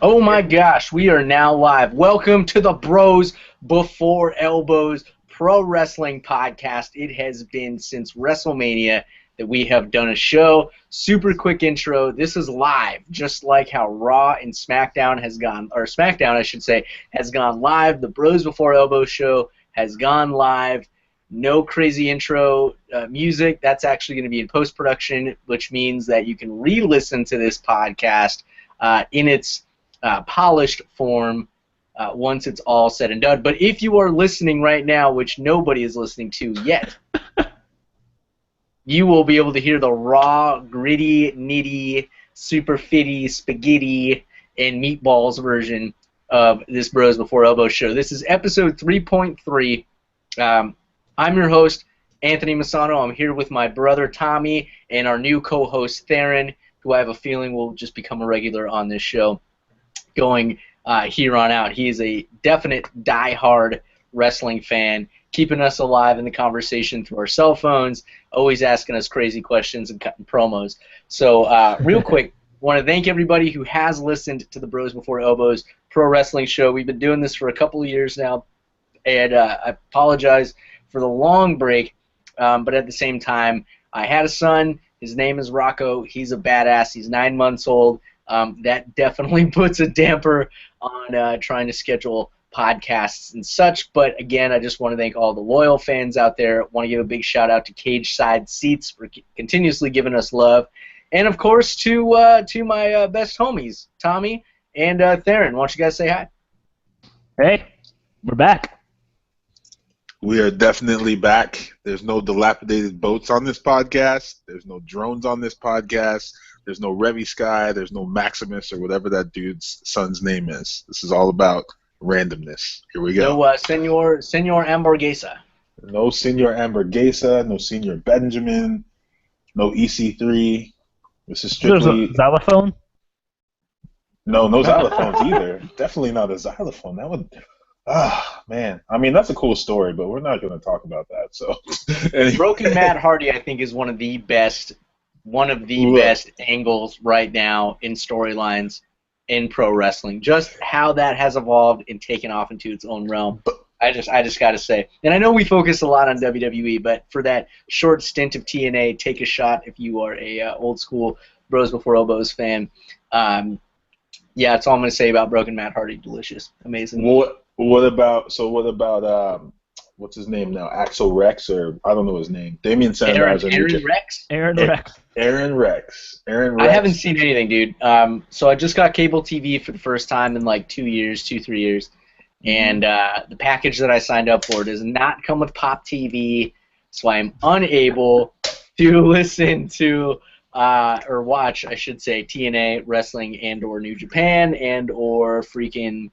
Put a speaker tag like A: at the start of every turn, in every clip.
A: Oh my gosh, we are now live. Welcome to the Bros Before Elbows Pro Wrestling Podcast. It has been since WrestleMania that we have done a show. Super quick intro. This is live, just like how Raw and SmackDown has gone, or SmackDown, I should say, has gone live. The Bros Before Elbows show has gone live. No crazy intro music. That's actually going to be in post-production, which means that you can re-listen to this podcast in its polished form once it's all said and done. But if you are listening right now, which nobody is listening to yet, you will be able to hear the raw, gritty, nitty, super fitty, spaghetti, and meatballs version of this Bros Before Elbows show. This is episode 3.3. I'm your host, Anthony Masano. I'm here with my brother, Tommy, and our new co-host, Theron, who I have a feeling will just become a regular on this show going here on out. He is a definite die-hard wrestling fan, keeping us alive in the conversation through our cell phones, always asking us crazy questions and cutting promos. So real quick, want to thank everybody who has listened to the Bros Before Elbows Pro Wrestling Show. We've been doing this for a couple of years now, and I apologize for the long break, but at the same time, I had a son. His name is Rocco. He's a badass. He's 9 months old. That definitely puts a damper on trying to schedule podcasts and such. But again, I just want to thank all the loyal fans out there. I want to give a big shout out to Cage Side Seats for continuously giving us love, and of course to my best homies, Tommy and Theron. Why don't you guys say hi?
B: Hey, we're back.
C: We are definitely back. There's no dilapidated boats on this podcast. There's no drones on this podcast. There's no Revy Sky. There's no Maximus or whatever that dude's son's name is. This is all about randomness. Here we go.
A: No Senor Hamburguesa.
C: No Senor Hamburguesa. No Senor Benjamin. No EC3. This is strictly...
B: There's a xylophone?
C: No xylophones either. Definitely not a xylophone. That would... man. I mean, that's a cool story, but we're not going to talk about that. So, anyway.
A: Broken Matt Hardy, I think, is one of the best angles right now in storylines in pro wrestling. Just how that has evolved and taken off into its own realm. I just got to say. And I know we focus a lot on WWE, but for that short stint of TNA, take a shot if you are a old school Bros Before Elbows fan. Yeah, that's all I'm going to say about Broken Matt Hardy. Delicious. Amazing.
C: What about what's his name now? Axel Rex, or I don't know his name. Damian Sandow.
B: Aaron Rex.
A: I haven't seen anything, dude. So I just got cable TV for the first time in like 3 years. And the package that I signed up for does not come with Pop TV, so I'm unable to listen to or watch, I should say, TNA wrestling and or New Japan and or freaking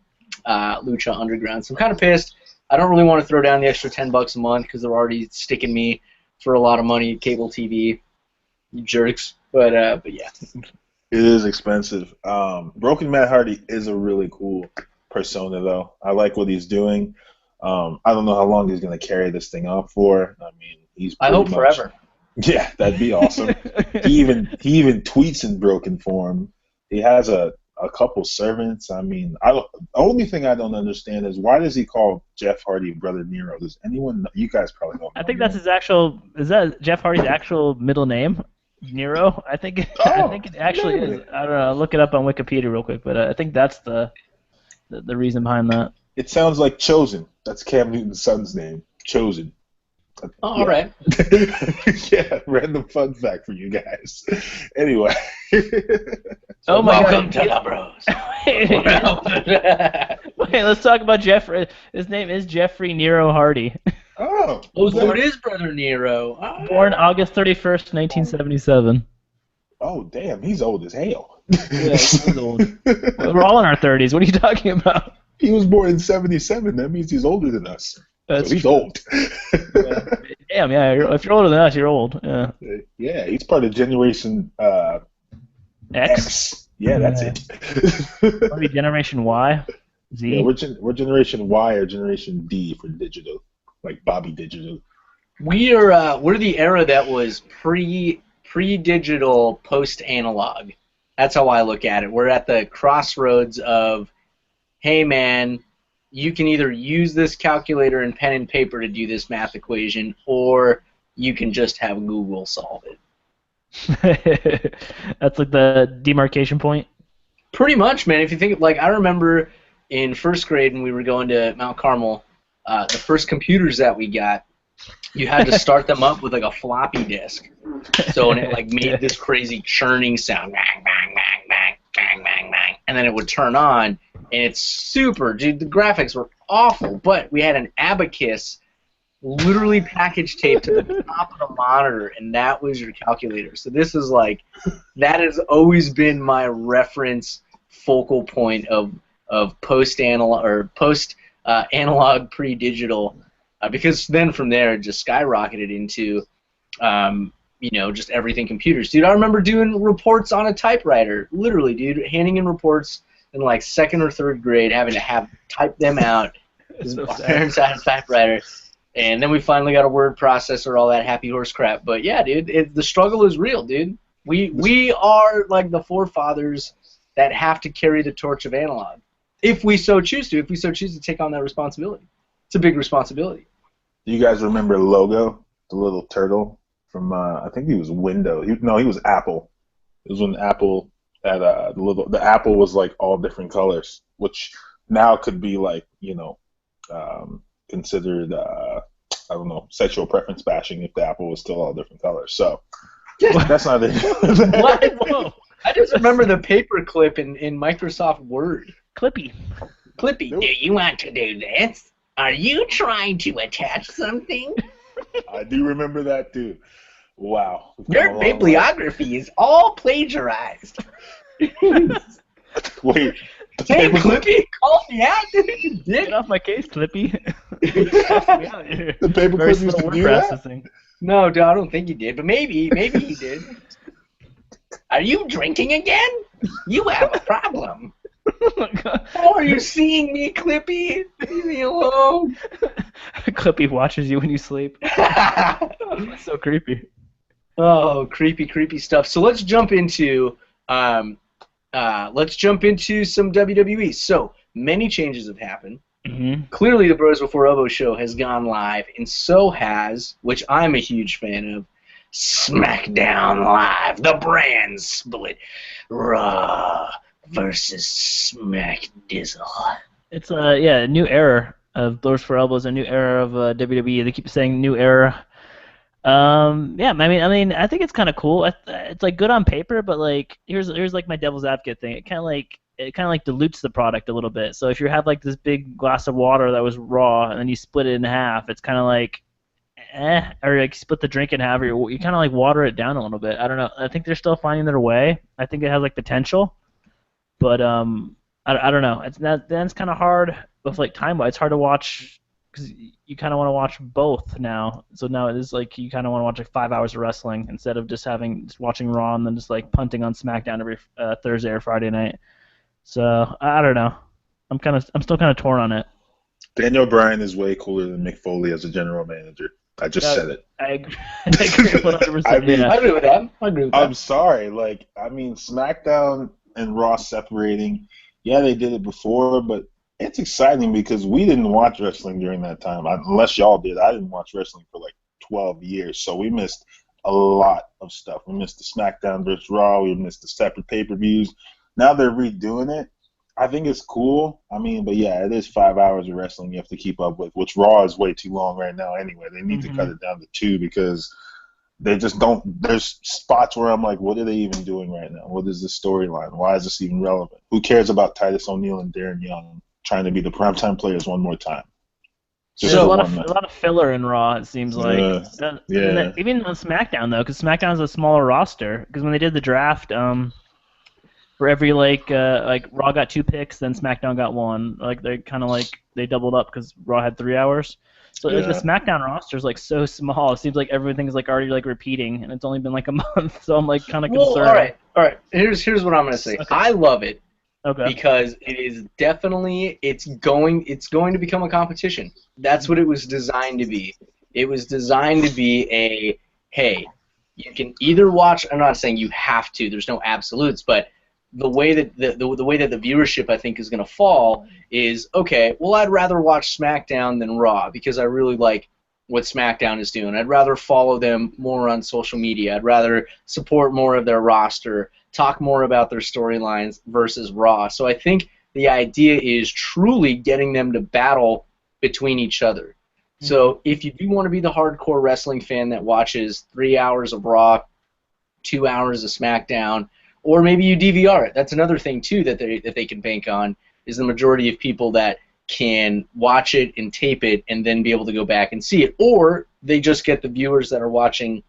A: Lucha Underground. So I'm kind of pissed. I don't really want to throw down the extra $10 a month because they're already sticking me for a lot of money at cable TV. You jerks. But yeah.
C: It is expensive. Broken Matt Hardy is a really cool persona, though. I like what he's doing. I don't know how long he's going to carry this thing up for. I mean,
A: I hope forever.
C: Yeah, that'd be awesome. He even tweets in broken form. He has a couple servants. I mean, the only thing I don't understand is why does he call Jeff Hardy Brother Nero? Does anyone know? You guys probably don't know.
B: I think that's his actual. Is that Jeff Hardy's actual middle name? Nero? I think it actually is. I don't know. I'll look it up on Wikipedia real quick, but I think that's the reason behind that.
C: It sounds like Chosen. That's Cam Newton's son's name. Chosen.
A: All right.
C: Yeah, random fun fact for you guys. Anyway.
A: Oh my Welcome to the Bros.
B: Wait, let's talk about Jeffrey. His name is Jeffrey Nero Hardy.
C: Oh,
A: so it is Brother Nero.
B: Born August 31st, 1977.
C: Oh, damn, he's old as hell.
B: Yeah, he's old. We're all in our 30s. What are you talking about?
C: He was born in 77. That means he's older than us. So he's old.
B: Yeah. Damn, yeah. If you're older than us, you're old. Yeah.
C: Yeah, he's part of Generation X. Yeah, that's it.
B: Maybe Generation Y? Z?
C: Yeah, we're Generation Y or Generation D for digital, like Bobby Digital.
A: We're the era that was pre-digital, post-analog. That's how I look at it. We're at the crossroads of, hey man, you can either use this calculator and pen and paper to do this math equation, or you can just have Google solve it.
B: That's like the demarcation point.
A: Pretty much, man. If you think, like, I remember in first grade when we were going to Mount Carmel, the first computers that we got, you had to start them up with like a floppy disk. So, and it like made this crazy churning sound, bang, bang, bang, bang, bang, bang, bang, and then it would turn on, and it's super, dude. The graphics were awful, but we had an abacus literally package taped to the top of the monitor, and that was your calculator. So this is like, that has always been my reference focal point of post analog pre-digital, because then from there it just skyrocketed into just everything computers. Dude, I remember doing reports on a typewriter, literally, dude, handing in reports in like second or third grade, having to type them out because my parents had a typewriter. And then we finally got a word processor, all that happy horse crap. But yeah, dude, the struggle is real, dude. We are like the forefathers that have to carry the torch of analog, if we so choose to. If we so choose to take on that responsibility, it's a big responsibility.
C: Do you guys remember Logo, the little turtle from? I think he was Windows. He was Apple. It was when Apple had the Apple was like all different colors, which now could be like considered I don't know, sexual preference bashing if the apple was still all different colors. So that's not it.
A: What? Whoa. I just remember the paperclip in Microsoft Word.
B: Clippy.
A: Clippy. Do you want to do this? Are you trying to attach something?
C: I do remember that too. Wow.
A: Your bibliography is all plagiarized.
C: Wait.
A: Hey, Clippy, call me out, dude. You did.
B: Get off my case, Clippy. The
C: paperclip used to do that?
A: No, dude, I don't think he did, but maybe he did. Are you drinking again? You have a problem.
B: Oh my God.
A: How are you seeing me, Clippy? Leave me alone.
B: Clippy watches you when you sleep. So creepy.
A: Oh, creepy stuff. So let's jump into some WWE. So many changes have happened.
B: Mm-hmm.
A: Clearly, the Bros Before Elbow show has gone live, and so has, which I'm a huge fan of, SmackDown Live, the brand split, Raw versus SmackDizzle.
B: It's a new era of Bros Before Elbows, a new era of WWE. They keep saying new era. Yeah, I mean, I think it's kind of cool. It's like good on paper, but like here's like my devil's advocate thing. It kind of like dilutes the product a little bit. So if you have like this big glass of water that was raw and then you split it in half, it's kind of like, or like split the drink in half, or you kind of like water it down a little bit. I don't know. I think they're still finding their way. I think it has like potential, but I don't know. It's kind of hard with like time-wise. It's hard to watch because you kind of want to watch both now. So now it is like you kind of want to watch like 5 hours of wrestling instead of just watching Raw and then just like punting on SmackDown every Thursday or Friday night. So I don't know. I'm still kind of torn on it.
C: Daniel Bryan is way cooler than Mick Foley as a general manager. I just said it.
B: I agree 100%.
C: I mean,
A: I agree with that.
C: I'm sorry. Like, I mean, SmackDown and Raw separating. Yeah, they did it before, but it's exciting because we didn't watch wrestling during that time. Unless y'all did. I didn't watch wrestling for like 12 years, so we missed a lot of stuff. We missed the SmackDown versus Raw. We missed the separate pay-per-views. Now they're redoing it. I think it's cool. I mean, but yeah, it is 5 hours of wrestling you have to keep up with, which Raw is way too long right now anyway. They need to cut it down to 2 because they just don't. There's spots where I'm like, what are they even doing right now? What is the storyline? Why is this even relevant? Who cares about Titus O'Neil and Darren Young trying to be the primetime players one more time?
B: There's a lot of filler in Raw, it seems like.
C: Yeah.
B: Even on SmackDown, though, because SmackDown's a smaller roster. Because when they did the draft, for every like Raw got 2 picks, then SmackDown got 1. Like they kind of like they doubled up because Raw had 3 hours. So like, the SmackDown roster is like so small. It seems like everything's like already like repeating, and it's only been like a month. So I'm like kind of concerned.
A: All right. Here's what I'm gonna say. Okay. I love it.
B: Okay.
A: Because it is definitely it's going to become a competition. That's what it was designed to be. It was designed to be hey, you can either watch. I'm not saying you have to. There's no absolutes, but the way that the way that the viewership I think is going to fall is, okay, well, I'd rather watch SmackDown than Raw because I really like what SmackDown is doing. I'd rather follow them more on social media. I'd rather support more of their roster, talk more about their storylines versus Raw. So I think the idea is truly getting them to battle between each other. So if you do want to be the hardcore wrestling fan that watches 3 hours of Raw, 2 hours of SmackDown, or maybe you DVR it. That's another thing too that they can bank on, is the majority of people that can watch it and tape it and then be able to go back and see it, or they just get the viewers that are watching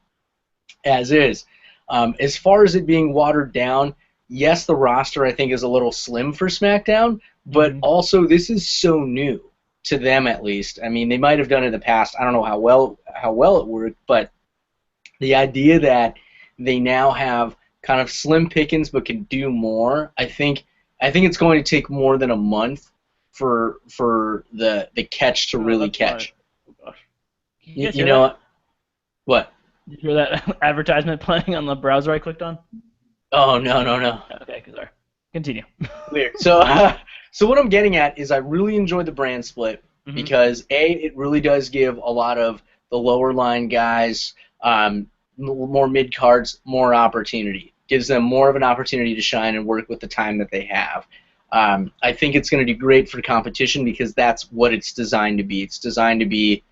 A: as is. As far as it being watered down, yes, the roster I think is a little slim for SmackDown, but also this is so new to them, at least. I mean, they might have done it in the past. I don't know how well it worked, but the idea that they now have kind of slim pickings but can do more, I think it's going to take more than a month for the catch to really catch.
B: Oh, gosh.
A: You know what?
B: Did you hear that advertisement playing on the browser I clicked on?
A: Oh, no.
B: Okay, sorry. Continue.
A: Weird. So what I'm getting at is I really enjoy the brand split because it really does give a lot of the lower line guys, more mid cards, more opportunity. Gives them more of an opportunity to shine and work with the time that they have. I think it's going to do great for competition because that's what it's designed to be. It's designed to be,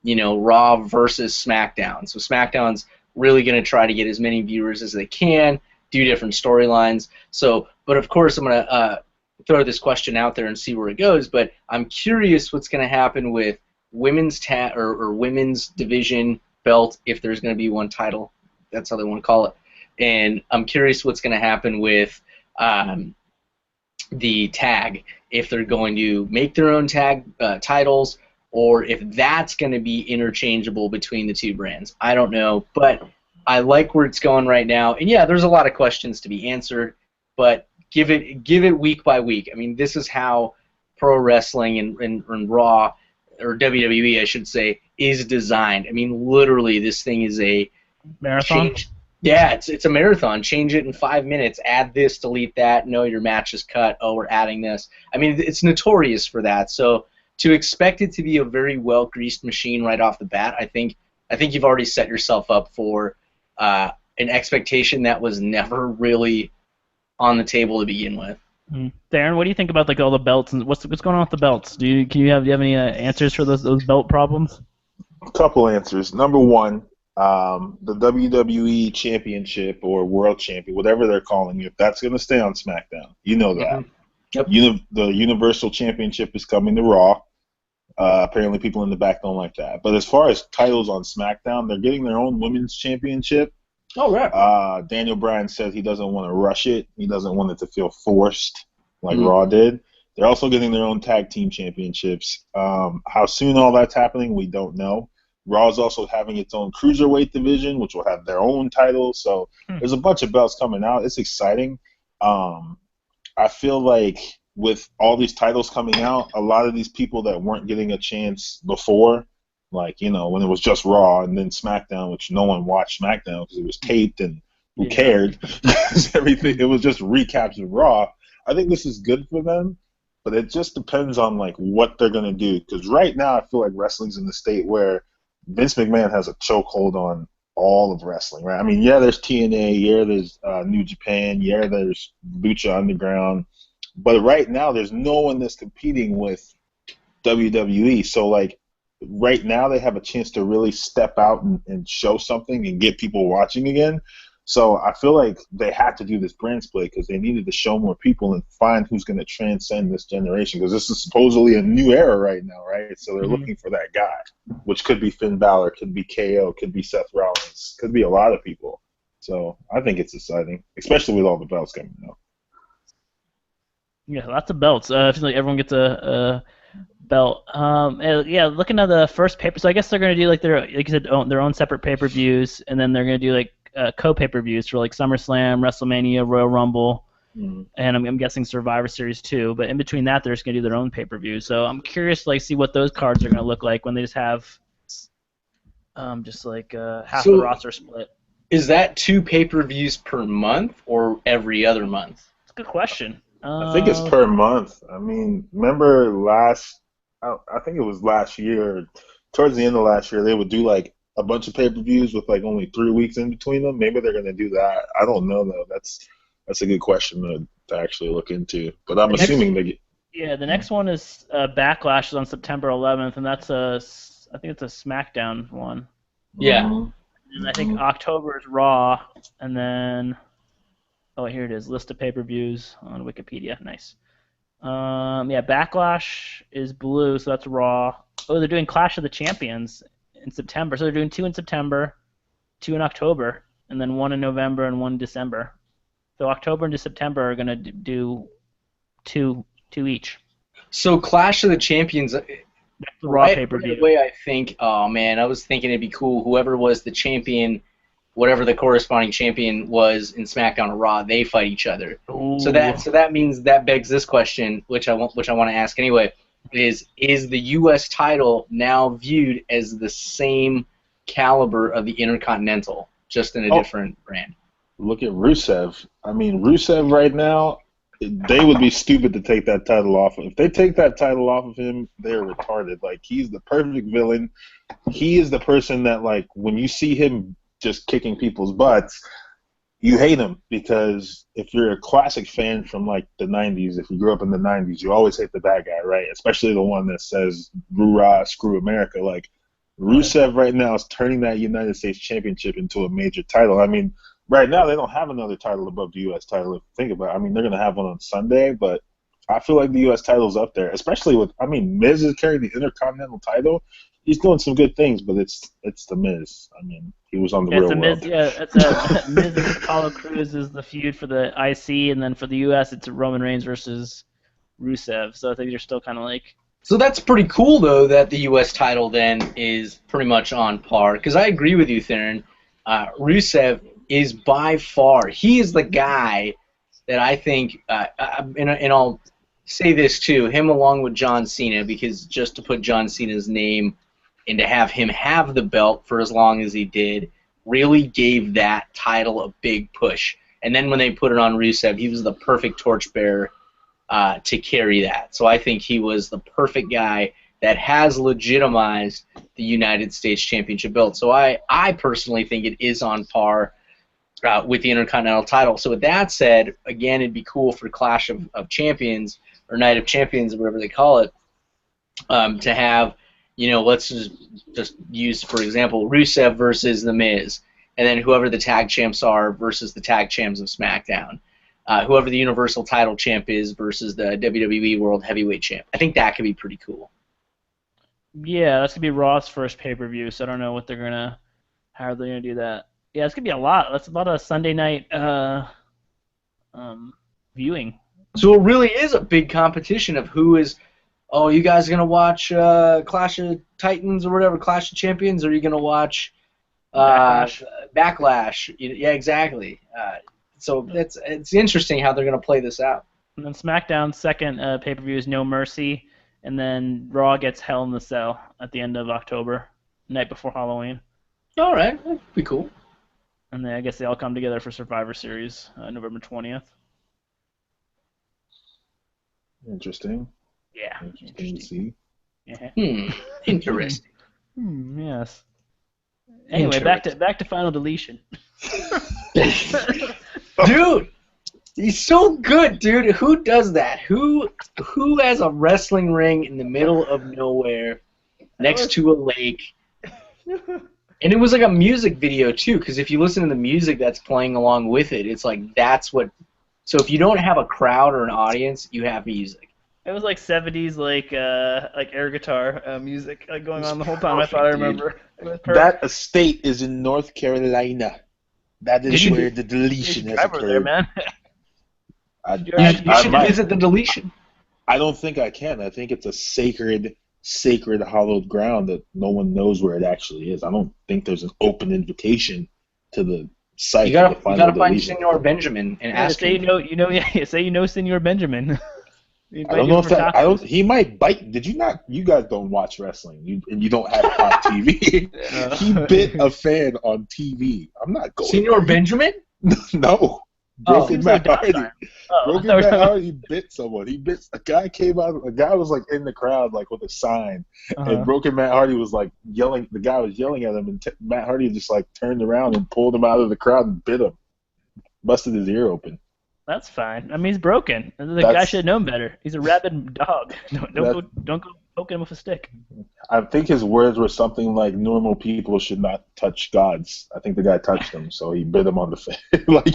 A: Raw versus SmackDown. So SmackDown's really going to try to get as many viewers as they can, do different storylines. So, but of course, I'm going to throw this question out there and see where it goes. But I'm curious what's going to happen with women's or women's division belt, if there's going to be one title. That's how they want to call it. And I'm curious what's going to happen with the tag, if they're going to make their own tag titles, or if that's going to be interchangeable between the two brands. I don't know, but I like where it's going right now. And yeah, there's a lot of questions to be answered, but give it week by week. I mean, this is how pro wrestling and Raw, or WWE, I should say, is designed. I mean, literally, this thing is a
B: marathon.
A: Yeah, it's a marathon. Change it in 5 minutes. Add this, delete that. No, your match is cut. Oh, we're adding this. I mean, it's notorious for that. So to expect it to be a very well-greased machine right off the bat, I think you've already set yourself up for an expectation that was never really on the table to begin with.
B: Darren, what do you think about all the belts and what's going on with the belts? Do you have any answers for those belt problems?
C: A couple answers. Number one, the WWE Championship or World Champion, whatever they're calling it, that's going to stay on SmackDown. You know that.
A: Yep.
C: The Universal Championship is coming to Raw. Apparently people in the back don't like that. But as far as titles on SmackDown, they're getting their own Women's Championship.
A: Oh, right.
C: Daniel Bryan said he doesn't want to rush it. He doesn't want it to feel forced like Raw did. They're also getting their own Tag Team Championships. How soon all that's happening, we don't know. Raw is also having its own Cruiserweight division, which will have their own titles. So there's a bunch of belts coming out. It's exciting. I feel like with all these titles coming out, a lot of these people that weren't getting a chance before, like, when it was just Raw and then SmackDown, which no one watched SmackDown because it was taped and who cared? Everything, it was just recaps of Raw. I think this is good for them, but it just depends on what they're gonna do. Because right now, I feel like wrestling's in the state where Vince McMahon has a chokehold on all of wrestling, right? I mean, yeah, there's TNA, yeah, there's New Japan, yeah, there's Lucha Underground, but right now there's no one that's competing with WWE. So right now they have a chance to really step out and show something and get people watching again. So I feel like they had to do this brand split because they needed to show more people and find who's going to transcend this generation, because this is supposedly a new era right now, right? So they're looking for that guy, which could be Finn Balor, could be KO, could be Seth Rollins, could be a lot of people. So I think it's exciting, especially with all the belts coming out.
B: Yeah, lots of belts. I feel like everyone gets a belt. Yeah, looking at the first paper, so I guess they're going to do like you said, their own separate pay-per-views, and then they're going to do co-pay-per-views for SummerSlam, WrestleMania, Royal Rumble, and I'm guessing Survivor Series too. But in between that, they're just going to do their own pay-per-view. So I'm curious to see what those cards are going to look like when they just have half the roster split.
A: Is that 2 pay-per-views per month or every other month?
B: a good question.
C: I think it's per month. I mean, remember I think it was last year, towards the end of last year, they would do like a bunch of pay-per-views with like only 3 weeks in between them. Maybe they're going to do that. I don't know though. That's a good question to actually look into. But I'm assuming they get.
B: Yeah, the next one is Backlash is on September 11th, and that's I think it's a SmackDown one.
A: Yeah.
B: And I think October is Raw, and then here it is, list of pay-per-views on Wikipedia. Nice. Backlash is blue, so that's Raw. Oh, they're doing Clash of the Champions in September, so they're doing 2 in September, 2 in October, and then 1 in November and 1 in December. So October and September are gonna do two each.
A: So Clash of the Champions.
B: That's the Raw pay-per-view.
A: Right away, I think. Oh man, I was thinking it'd be cool. Whoever was the champion, whatever the corresponding champion was in SmackDown or Raw, they fight each other.
B: Ooh.
A: So that means that begs this question, which I want to ask anyway. Is the U.S. title now viewed as the same caliber of the Intercontinental, just in a different brand?
C: Look at Rusev. I mean, Rusev right now, they would be stupid to take that title off. If they take that title off of him, they're retarded. Like, he's the perfect villain. He is the person that, like, when you see him just kicking people's butts, you hate him, because if you're a classic fan from like the 90s, if you grew up in the 90s, you always hate the bad guy, right? Especially the one that says "Rah, screw America." Like, Rusev right now is turning that United States Championship into a major title. I mean, right now they don't have another title above the U.S. title. If you think about it, I mean, they're going to have one on Sunday, but I feel like the U.S. title's up there, especially with, I mean, Miz is carrying the Intercontinental title. He's doing some good things, but it's the Miz. I mean, he was on the Real World.
B: Miz, it's Miz and Apollo Crews is the feud for the IC, and then for the U.S. it's Roman Reigns versus Rusev. So I think they're still kind of like.
A: So that's pretty cool, though, that the U.S. title then is pretty much on par. Because I agree with you, Theron. Rusev is by far, he is the guy that I think, and I'll say this too, him along with John Cena, because just to put John Cena's name and to have him have the belt for as long as he did really gave that title a big push. And then when they put it on Rusev, he was the perfect torchbearer to carry that. So I think he was the perfect guy that has legitimized the United States Championship belt. So I personally think it is on par with the Intercontinental title. So with that said, again, it'd be cool for Clash of Champions or Night of Champions or whatever they call it to have, let's just use, for example, Rusev versus The Miz, and then whoever the tag champs are versus the tag champs of SmackDown. Whoever the Universal title champ is versus the WWE World Heavyweight champ. I think that could be pretty cool.
B: Yeah, that's going to be Raw's first pay-per-view, so I don't know how are they going to do that. Yeah, it's going to be a lot. That's a lot of Sunday night viewing.
A: So it really is a big competition of who is, you guys going to watch Clash of Titans or whatever, Clash of Champions, or are you going to watch Backlash? Yeah, exactly. So it's interesting how they're going to play this out.
B: And then SmackDown's second pay-per-view is No Mercy, and then Raw gets Hell in the Cell at the end of October, night before Halloween.
A: All right, that'd be cool.
B: And then I guess they all come together for Survivor Series, November 20th.
C: Interesting.
B: Yeah.
C: Interesting to see.
B: Yeah.
A: Interesting.
B: Yes. Anyway, back to Final Deletion.
A: Dude, he's so good, dude. Who does that? Who has a wrestling ring in the middle of nowhere next to a lake? And it was like a music video too, because if you listen to the music that's playing along with it, it's like that's what. So if you don't have a crowd or an audience, you have music.
B: It was like 70s, like air guitar music going on the whole time. I thought I remember. It was perfect.
C: That estate is in North Carolina. That is where the deletion has occurred.
B: There, man.
A: You should visit the deletion.
C: I don't think I can. I think it's a sacred hallowed ground that no one knows where it actually is. I don't think there's an open invitation to the site.
A: You gotta find Senor Benjamin and ask him.
B: Say you know Senor Benjamin.
C: I don't know if that. He might bite. Did you not? You guys don't watch wrestling, and you don't have it on TV. He bit a fan on TV. I'm not going.
A: Senor Benjamin?
C: No.
B: He
C: Broken
B: seems so
C: Matt Hardy.
B: docile. Oh, I
C: Broken
B: thought we were
C: Matt
B: talking
C: Hardy bit someone. He bit a guy came out. A guy was like in the crowd, like with a sign, and Broken Matt Hardy was like yelling. The guy was yelling at him, and Matt Hardy just like turned around and pulled him out of the crowd and bit him, busted his ear open.
B: That's fine. I mean, he's broken. The guy
C: That's-
B: should have known better. He's a rabid dog. Don't go poking him with a stick.
C: I think his words were something like, "Normal people should not touch gods." I think the guy touched him, so he bit him on the face. Like,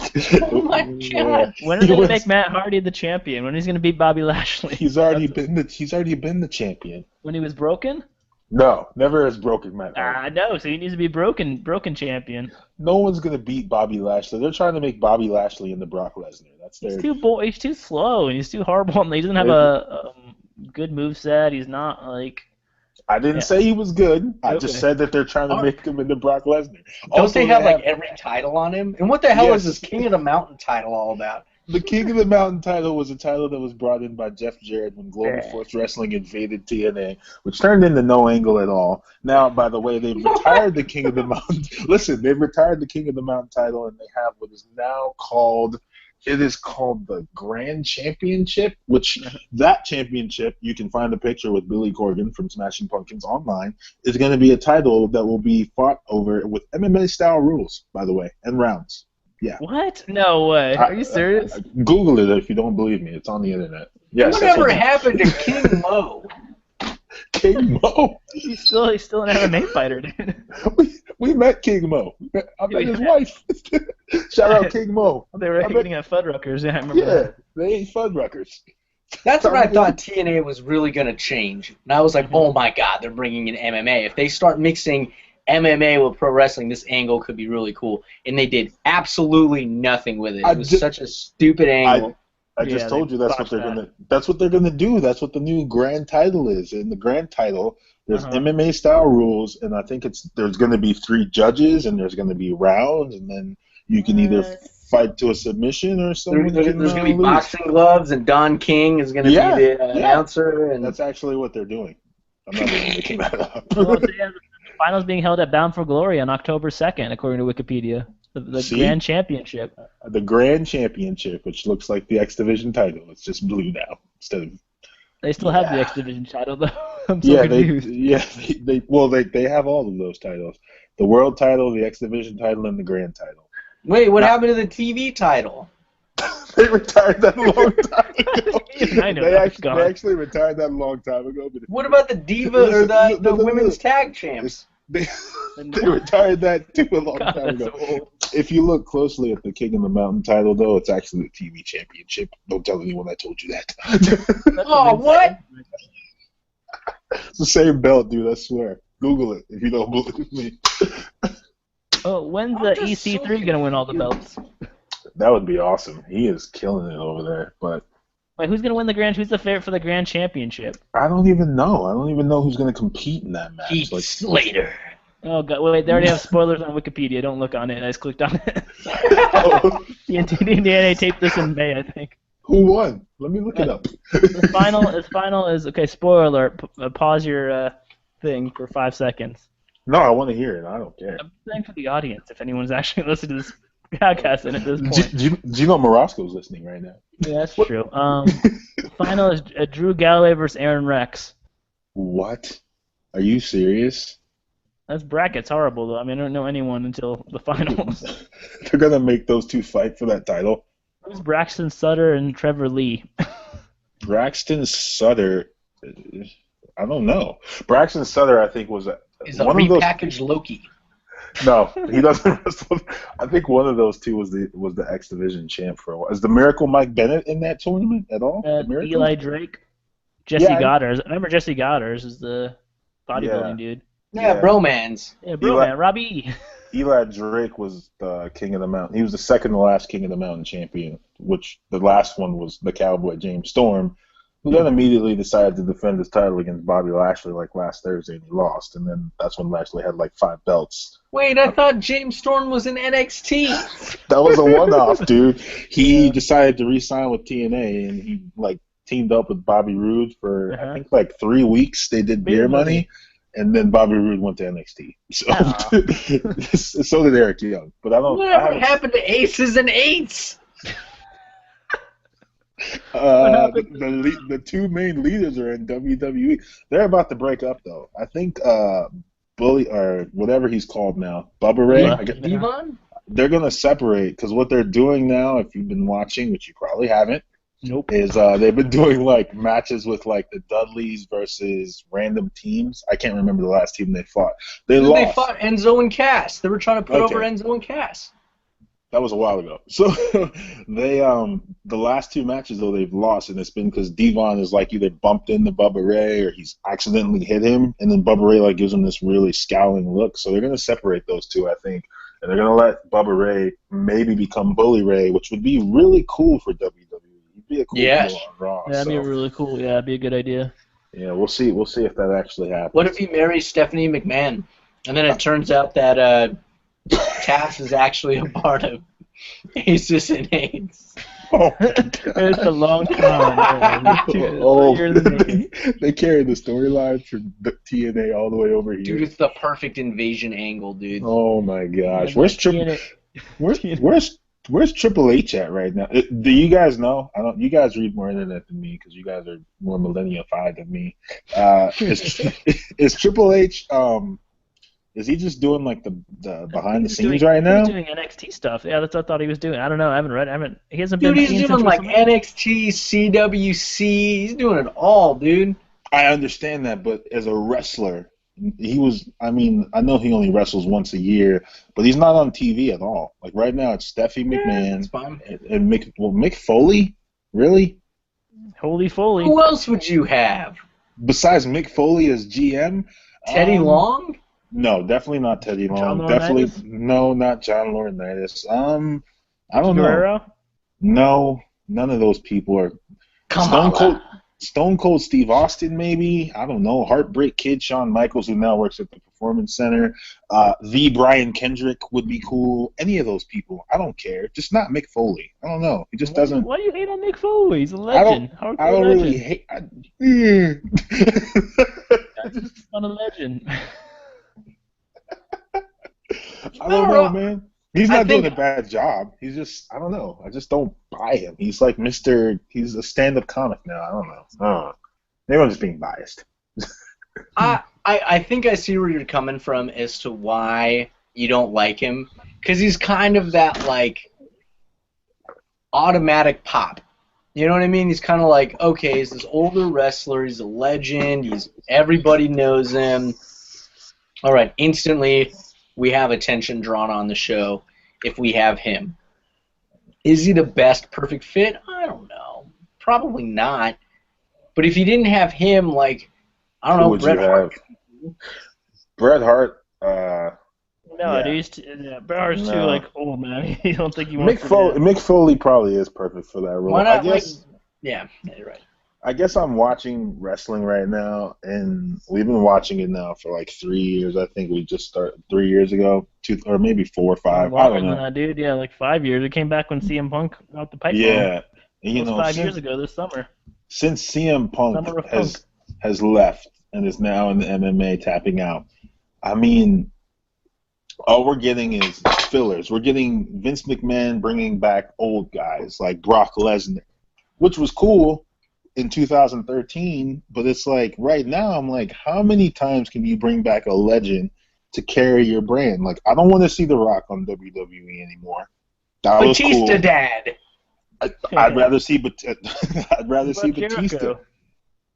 A: Oh my God.
B: When are they gonna make Matt Hardy the champion? When he's gonna beat Bobby Lashley?
C: He's already been the champion.
B: When he was broken?
C: No, never has broken Matt Hardy.
B: No. So he needs to be broken champion.
C: No one's gonna beat Bobby Lashley. They're trying to make Bobby Lashley into Brock Lesnar. That's their.
B: He's too slow and he's too horrible. And he doesn't have a good moveset. He's not like.
C: I didn't say he was good. I just said that they're trying to make him into Brock Lesnar.
A: Don't they have like every title on him? And what the hell is this King of the Mountain title all about?
C: The King of the Mountain title was a title that was brought in by Jeff Jarrett when Global Force Wrestling invaded TNA, which turned into no angle at all. Now, by the way, they've retired the King of the Mountain. Listen, they've retired the King of the Mountain title, and they have what is now called. It is called the Grand Championship, which that championship, you can find a picture with Billy Corgan from Smashing Pumpkins online, is going to be a title that will be fought over with MMA-style rules, by the way, and rounds. Yeah.
B: What? No way. Are you serious?
C: Google it if you don't believe me. It's on the internet. Yes.
A: Whatever happened to King Mo?
C: King Mo?
B: He's still an MMA fighter, dude.
C: We met King Mo. I met his wife. Shout out King Mo.
B: They were eating at Fuddruckers. Yeah, I remember that.
C: They ate Fuddruckers.
A: That's what I thought TNA was really going to change. And I was like, oh my God, they're bringing in MMA. If they start mixing MMA with pro wrestling, this angle could be really cool. And they did absolutely nothing with it. It was such a stupid angle.
C: I just told you that's what they're gonna. That's what they're gonna do. That's what the new grand title is. In the grand title, there's MMA style rules, and I think there's gonna be 3 judges, and there's gonna be rounds, and then you can either fight to a submission or something.
A: There's gonna be boxing gloves, and Don King is gonna be the announcer. And
C: that's actually what they're doing. I'm not even making that up.
B: The finals being held at Bound for Glory on October 2nd, according to Wikipedia. The Grand Championship.
C: The Grand Championship, which looks like the X Division title. It's just blue now instead of.
B: They still have the X Division title, though. I'm so confused.
C: They have all of those titles: the World title, the X Division title, and the Grand title.
A: Wait, what happened to the TV title?
C: They retired that a long time ago.
B: I know.
C: They actually retired that a long time ago. But
A: what about the Diva or the women's tag champs?
C: They retired that too a long time ago.
B: So
C: if you look closely at the King of the Mountain title, though, it's actually the TV championship. Don't tell anyone I told you that.
A: Oh, what?
C: It's the same belt, dude, I swear. Google it if you don't believe me.
B: Oh, when's the EC3 going to win all the belts?
C: That would be awesome. He is killing it over there. But
B: wait, who's going to win who's the favorite for the Grand Championship?
C: I don't even know. I don't even know who's going to compete in that match.
A: Heath Slater.
B: Oh, God. Wait, they already have spoilers on Wikipedia. Don't look on it. I just clicked on it. The TNA taped this in May, I think.
C: Who won? Let me look it up.
B: The final is, okay, spoiler alert. Pause your thing for 5 seconds.
C: No, I want to hear it. I don't care.
B: I'm saying for the audience, if anyone's actually listening to this podcast at this point.
C: Gino Morosco's listening right now.
B: Yeah, that's true. The final is Drew Galloway versus Aaron Rex.
C: What? Are you serious?
B: That's bracket's horrible, though. I mean, I don't know anyone until the finals.
C: They're going to make those two fight for that title?
B: Who's Braxton Sutter and Trevor Lee?
C: Braxton Sutter, I don't know. Braxton Sutter, I think, was
A: is a repackaged Loki.
C: No, he doesn't wrestle. I think one of those two was the X Division champ for a while. Is the Miracle Mike Bennett in that tournament at all?
B: Eli Drake, Jesse Goddard. I remember Jesse Goddard is the bodybuilding dude.
A: Yeah, bromans.
B: Yeah, broman. Robbie.
C: Eli Drake was the King of the Mountain. He was the second to last King of the Mountain champion, which the last one was the Cowboy James Storm, who then immediately decided to defend his title against Bobby Lashley like last Thursday, and he lost. And then that's when Lashley had like 5 belts.
A: Wait, I thought James Storm was in NXT.
C: That was a one-off, dude. He decided to re-sign with TNA, and he like teamed up with Bobby Roode for I think like 3 weeks. They did Beer Money. And then Bobby Roode went to NXT. So, so did Eric Young. But I don't.
A: Whatever happened to Aces and Eights?
B: What
C: The
B: happened?
C: the two main leaders are in WWE. They're about to break up though. I think Bully or whatever he's called now, Bubba Ray.
B: Bubba.
C: I get,
B: Yeah.
A: Devon?
C: they're gonna separate because what they're doing now, if you've been watching, which you probably haven't,
B: Nope.
C: is they've been doing like matches with like the Dudleys versus random teams. I can't remember the last team they fought. They
A: Dude, they
C: lost.
A: fought Enzo and Cass. They were trying to put over
C: Okay,
A: Enzo and Cass.
C: that was a while ago. So they the last two matches though they've lost, and it's been because Devon is like either bumped into Bubba Ray or he's accidentally hit him, and then Bubba Ray like gives him this really scowling look. So they're gonna separate those two, I think, and they're gonna let Bubba Ray maybe become Bully Ray, which would be really cool for WWE. He'd be a cool
A: Yes.
C: heel on Raw.
B: Yeah, that'd be
C: So
B: really cool. Yeah, that'd be a good idea.
C: yeah, we'll see. We'll see if that actually happens.
A: What if he marries Stephanie McMahon? And then it turns out that Cass is actually a part of Aces and Eights.
C: Oh, my
B: It's a
C: God.
B: long con. Yeah,
C: Oh,
B: you're the name.
C: they carry the storyline from the TNA all the way over here.
A: Dude, it's the perfect invasion angle, dude.
C: Oh my gosh,
B: Yeah,
C: where's
B: that
C: Triple
B: TNA
C: where's
B: TNA
C: where's Triple H at right now? Do you guys know? I don't. You guys read more internet than me because you guys are more millennial-fied than me. Is Triple H is he just doing like the behind the scenes right
B: He was
C: now?
B: doing NXT stuff. Yeah, that's what I thought he was doing. I don't know. I haven't read. He hasn't
A: Dude,
B: been
A: he's
B: seen
A: doing
B: since
A: like
B: WrestleMania.
A: NXT, CWC. He's doing it all, dude.
C: I understand that, but as a wrestler, he was. I mean, I know he only wrestles once a year, but he's not on TV at all. Like right now, it's Steffi
A: Yeah,
C: McMahon
A: that's fine.
C: and Mick Foley. Really?
B: Holy Foley.
A: Who else would you have?
C: Besides Mick Foley as GM,
A: Teddy Long?
C: no, definitely not Teddy
B: John
C: Long. Definitely
B: Laurinaitis?
C: no, not John Laurinaitis. I
B: Vicky
C: don't know.
B: Guerrero?
C: No, none of those people are. Stone Cold,
A: Kamala.
C: Stone Cold Steve Austin, maybe. I don't know. Heartbreak Kid Shawn Michaels, who now works at the Performance Center. The Brian Kendrick would be cool. Any of those people, I don't care. Just not Mick Foley. I don't know. He just doesn't.
B: Why do you hate on Mick Foley? He's a
C: I
B: legend.
C: don't. I don't really hate.
B: He's not a legend.
C: I don't know,
A: know.
C: man. He's
A: I
C: not doing
A: think-
C: a bad job. He's just, I don't know. I just don't buy him. He's like he's a stand-up comic now. I don't know. Maybe I'm just being biased.
A: I think I see where you're coming from as to why you don't like him. Because he's kind of that, like, automatic pop. You know what I mean? He's kind of like, okay, he's this older wrestler. He's a legend. Everybody knows him. All right, instantly we have attention drawn on the show if we have him. Is he the best perfect fit? I don't know. Probably not. But if you didn't have him, like, I don't
C: Who
A: know,
C: would
A: Bret
C: you
A: Hart.
C: have? Bret Hart.
B: No,
C: Yeah.
B: dude, Bret Hart's too
C: No.
B: like old, man. You don't think he wants
C: Mick Foley probably is perfect for that role.
A: Why not,
C: I guess.
A: yeah, you're right.
C: I guess I'm watching wrestling right now, and we've been watching it now for like 3 years. I think we just started 3 years ago, or maybe 4 or 5. I
B: Longer
C: don't
B: than
C: know.
B: that, dude. Yeah, like 5 years. It came back when CM Punk got the pipe bomb.
C: Yeah, and,
B: It was 5 years ago this summer.
C: since CM Punk
B: Summer of
C: has left and is now in the MMA tapping out, I mean, all we're getting is fillers. We're getting Vince McMahon bringing back old guys like Brock Lesnar, which was cool in 2013, but it's like right now I'm like, how many times can you bring back a legend to carry your brand? Like, I don't want to see The Rock on WWE anymore. That was
A: Batista
C: cool.
A: Dad.
C: I'd rather see I'd rather see
B: What about
C: Batista.
B: Jericho?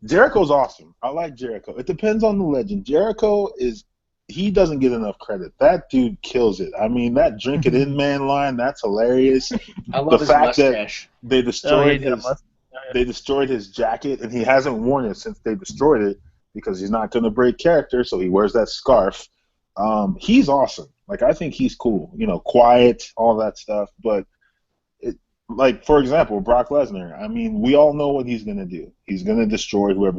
C: Jericho's awesome. I like Jericho. It depends on the legend. He doesn't get enough credit. That dude kills it. I mean, that drink it in man line, that's hilarious.
A: I love his
C: fact that-
A: mustache.
C: They destroyed
B: yeah,
C: his they destroyed his jacket, and he hasn't worn it since they destroyed it because he's not going to break character, so he wears that scarf. He's awesome. Like, I think he's cool. You know, quiet, all that stuff. But, like, for example, Brock Lesnar, I mean, we all know what he's going to do. He's going to destroy whoever.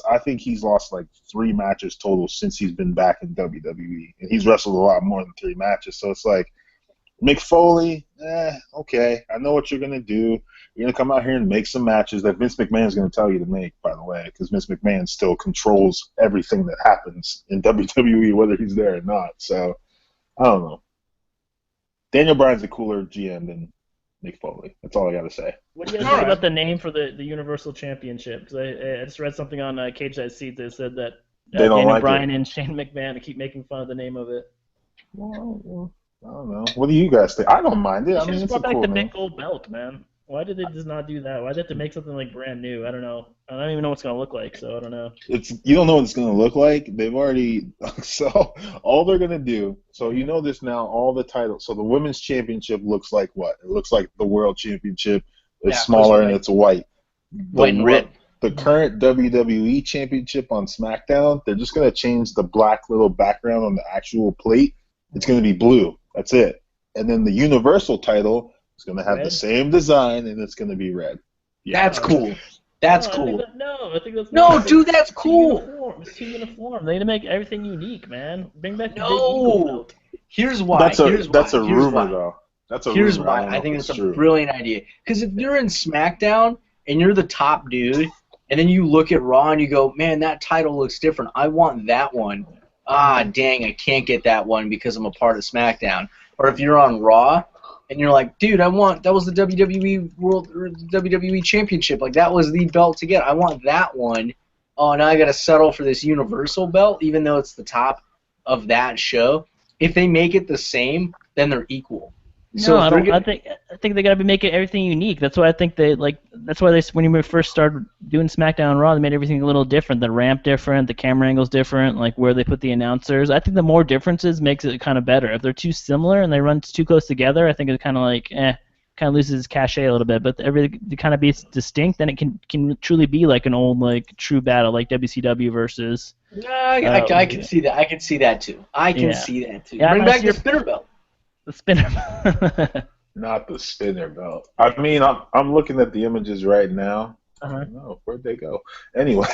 C: I think he's lost, like, 3 matches total since he's been back in WWE. And he's wrestled a lot more than 3 matches. So it's like, Mick Foley, okay. I know what you're going to do. You're going to come out here and make some matches that Vince McMahon is going to tell you to make, by the way, because Vince McMahon still controls everything that happens in WWE, whether he's there or not. So, I don't know. Daniel Bryan's a cooler GM than Mick Foley. That's all I got to say.
B: What do you guys
A: All
B: think
A: right.
B: about the name for the Universal Championship? Because I just read something on Cage Side Seats that said that
C: They don't
B: Daniel
C: like
B: Bryan
C: it.
B: and Shane McMahon keep making fun of the name of it.
C: Well, I don't know. What do you guys think? I don't mind it.
B: They
C: I
B: should
C: mean,
B: just
C: it's a
B: brought back
C: cool
B: the
C: name.
B: Mick Gold belt, man. Why did they just not do that? Why did they have to make something like brand new? I don't know. I don't even know what it's gonna look like, so I don't know.
C: You don't know what it's gonna look like. They've already so all they're gonna do. So you know this now. All the titles. So the women's championship looks like what? It looks like the world championship. It's
A: Yeah,
C: smaller and
A: white.
C: it's white.
A: White and red.
C: The current WWE championship on SmackDown, they're just gonna change the black little background on the actual plate. It's gonna be blue. That's it. And then the Universal title is gonna have the
B: Red?
C: same design and it's gonna be red. Yeah.
A: That's cool. That's
B: No,
A: cool.
B: I think that's
A: No,
B: not-
A: dude, that's
B: Too
A: cool.
B: uniform. It's too uniform. They need to make everything unique, man. Bring back the big
A: No.
B: eagle belt.
A: Here's why.
C: That's a
A: Here's why.
C: rumor
A: why.
C: though. That's a
A: Here's
C: rumor.
A: why
C: don't know
A: I think
C: if
A: it's
C: it's
A: a
C: true.
A: brilliant idea. Because if you're in SmackDown and you're the top dude, and then you look at Raw and you go, man, that title looks different. I want that one. Ah, dang, I can't get that one because I'm a part of SmackDown. Or if you're on Raw and you're like, dude, that was the WWE World or WWE Championship. Like that was the belt to get. I want that one. Oh, now I got to settle for this Universal belt, even though it's the top of that show. If they make it the same, then they're equal.
B: No, I
A: if they're
B: don't.
A: gonna-
B: I think they gotta be making everything unique. That's why I think they like. That's why when you first started doing SmackDown and Raw, they made everything a little different. The ramp different, the camera angles different, like where they put the announcers. I think the more differences makes it kind of better. If they're too similar and they run too close together, I think it kind of like kind of loses its cachet a little bit. But everything to kind of be distinct, then it can truly be like an old like true battle, like WCW versus.
A: No, I can see that. I can see that too. I can
B: Yeah.
A: see that too.
B: Yeah,
A: Bring
B: I
A: back
B: see
A: the
B: your-
A: spinner belt.
B: The spinner.
C: Not the spinner belt. I mean, I'm looking at the images right now.
B: Uh-huh.
C: I don't know, where'd they go? Anyway,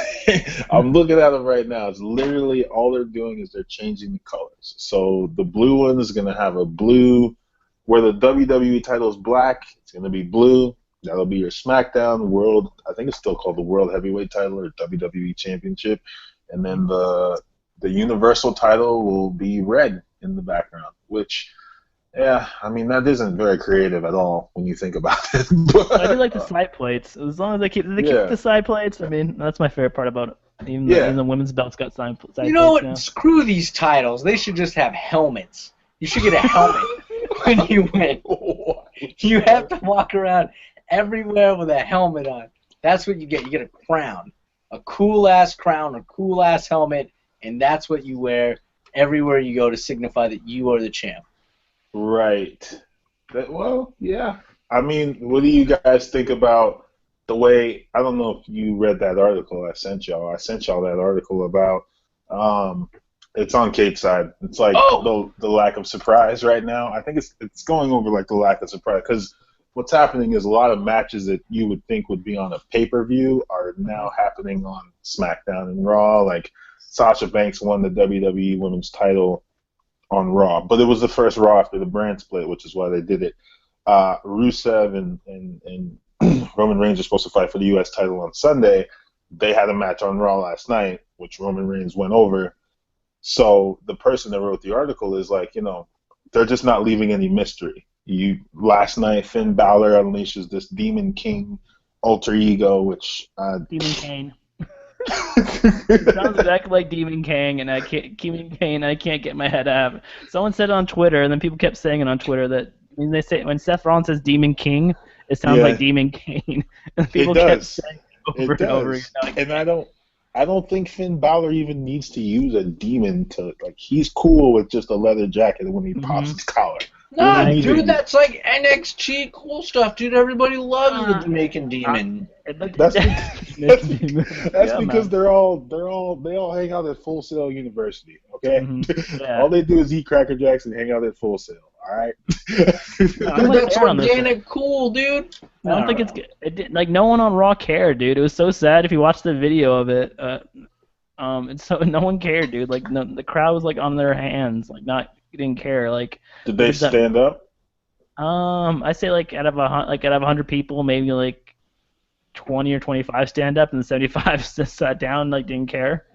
C: I'm looking at them right now. It's literally all they're doing is they're changing the colors. So the blue one is going to have a blue, where the WWE title is black, it's going to be blue. That'll be your SmackDown World, I think it's still called the World Heavyweight title or WWE Championship. And then the Universal title will be red in the background, which, yeah, I mean, that isn't very creative at all when you think about it. But,
B: I do like the side plates. As long as they keep
C: Yeah.
B: the side plates, I mean, that's my favorite part about it. Even,
C: Yeah.
B: even the women's belt's got side
A: You know
B: plates
A: what?
B: now.
A: Screw these titles. They should just have helmets. You should get a helmet when you win. You have to walk around everywhere with a helmet on. That's what you get. You get a crown. A cool-ass crown, a cool-ass helmet, and that's what you wear everywhere you go to signify that you are the champ.
C: Right. Well, yeah. I mean, what do you guys think about the way? I don't know if you read that article I sent y'all. I sent y'all that article about. It's on Kate's side. It's like the lack of surprise right now. I think it's going over like the lack of surprise because what's happening is a lot of matches that you would think would be on a pay-per-view are now happening on SmackDown and Raw. Like Sasha Banks won the WWE Women's title on Raw, but it was the first Raw after the brand split, which is why they did it. Rusev and Roman Reigns are supposed to fight for the U.S. title on Sunday. They had a match on Raw last night, which Roman Reigns went over. So the person that wrote the article is like, they're just not leaving any mystery. Last night, Finn Balor unleashes this Demon King alter ego, which
B: Demon Kane. It sounds exactly like Demon King, and I can't get my head out of it. Someone said it on Twitter, and then people kept saying it on Twitter that when Seth Rollins says Demon King, it sounds like Demon Kane. And people kept saying it over and over again.
C: And I don't think Finn Balor even needs to use a demon to he's cool with just a leather jacket when he pops his collar.
A: Nah, dude, that's like NXT cool stuff, dude. Everybody loves the Jamaican Demon.
C: That's because they all hang out at Full Sail University, okay?
B: Yeah.
C: All they do is eat Cracker Jacks and hang out at Full Sail, all right?
A: Dude, that's organic cool, dude.
B: I don't think it's good. Like no one on Raw cared, dude. It was so sad if you watch the video of it. And so no one cared, dude. Like the crowd was like on their hands, like didn't care. Like
C: did they stand up?
B: I say like out of 100 people, maybe like 20 or 25 stand up, and the 75 just sat down, like didn't care.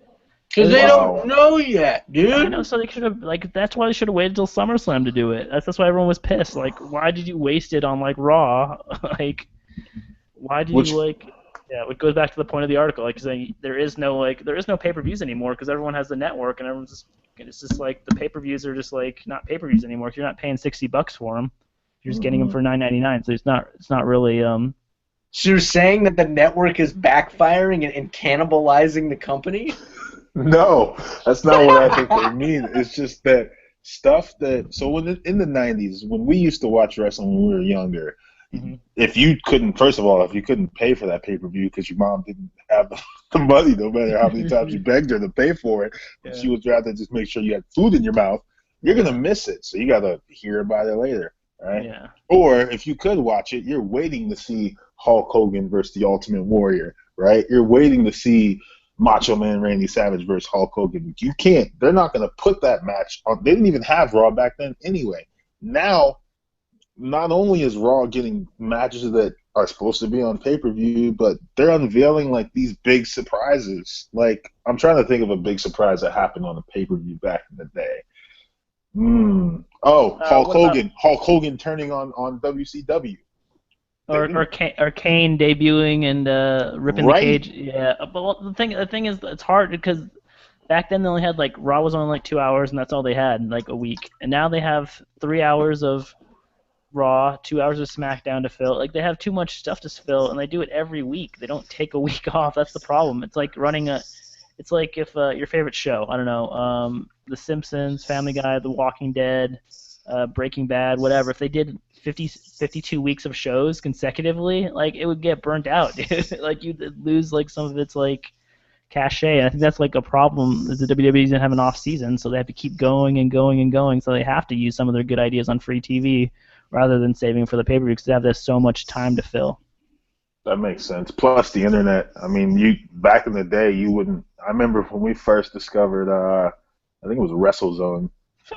A: Because they
C: Wow.
A: don't know yet, dude.
B: I know, so they should have that's why they should have waited till SummerSlam to do it. That's why everyone was pissed. Like, why did you waste it on like Raw? Like, why did
C: Which-
B: you like? Yeah, it goes back to the point of the article, like saying there is no pay-per-views anymore because everyone has the network and it's just like the pay-per-views are just like not pay-per-views anymore. If you're not paying $60 for them, you're just getting them for $9.99. So it's not really
A: So you're saying that the network is backfiring and cannibalizing the company?
C: No, that's not what I think they mean. It's just that stuff that. So in the '90s, when we used to watch wrestling when we were younger, if you couldn't pay for that pay-per-view because your mom didn't have the money, no matter how many times you begged her to pay for it, and she would rather just make sure you had food in your mouth, you're gonna miss it. So you gotta hear about it later, right?
B: Yeah.
C: Or if you could watch it, you're waiting to see Hulk Hogan versus the Ultimate Warrior, right? You're waiting to see Macho Man Randy Savage versus Hulk Hogan. You can't. They're not going to put that match on. They didn't even have Raw back then anyway. Now, not only is Raw getting matches that are supposed to be on pay-per-view, but they're unveiling like these big surprises. Like, I'm trying to think of a big surprise that happened on a pay-per-view back in the day. Hulk Hogan. Hulk Hogan turning on WCW.
B: Or Kane debuting and ripping the cage. Yeah, but the thing is, it's hard because back then they only had like Raw was only like 2 hours and that's all they had in like a week, and now they have 3 hours of Raw, 2 hours of SmackDown to fill. Like they have too much stuff to fill, and they do it every week. They don't take a week off. That's the problem. It's like it's like if your favorite show, I don't know, The Simpsons, Family Guy, The Walking Dead, Breaking Bad, whatever. If they did 52 weeks of shows consecutively, like it would get burnt out, dude. Like you'd lose like some of its like cachet. And I think that's like a problem. Is the WWE doesn't have an off season, so they have to keep going and going and going. So they have to use some of their good ideas on free TV rather than saving for the pay-per-view because they have this so much time to fill.
C: That makes sense. Plus the internet. I mean, you back in the day, you wouldn't. I remember when we first discovered. I think it was WrestleZone.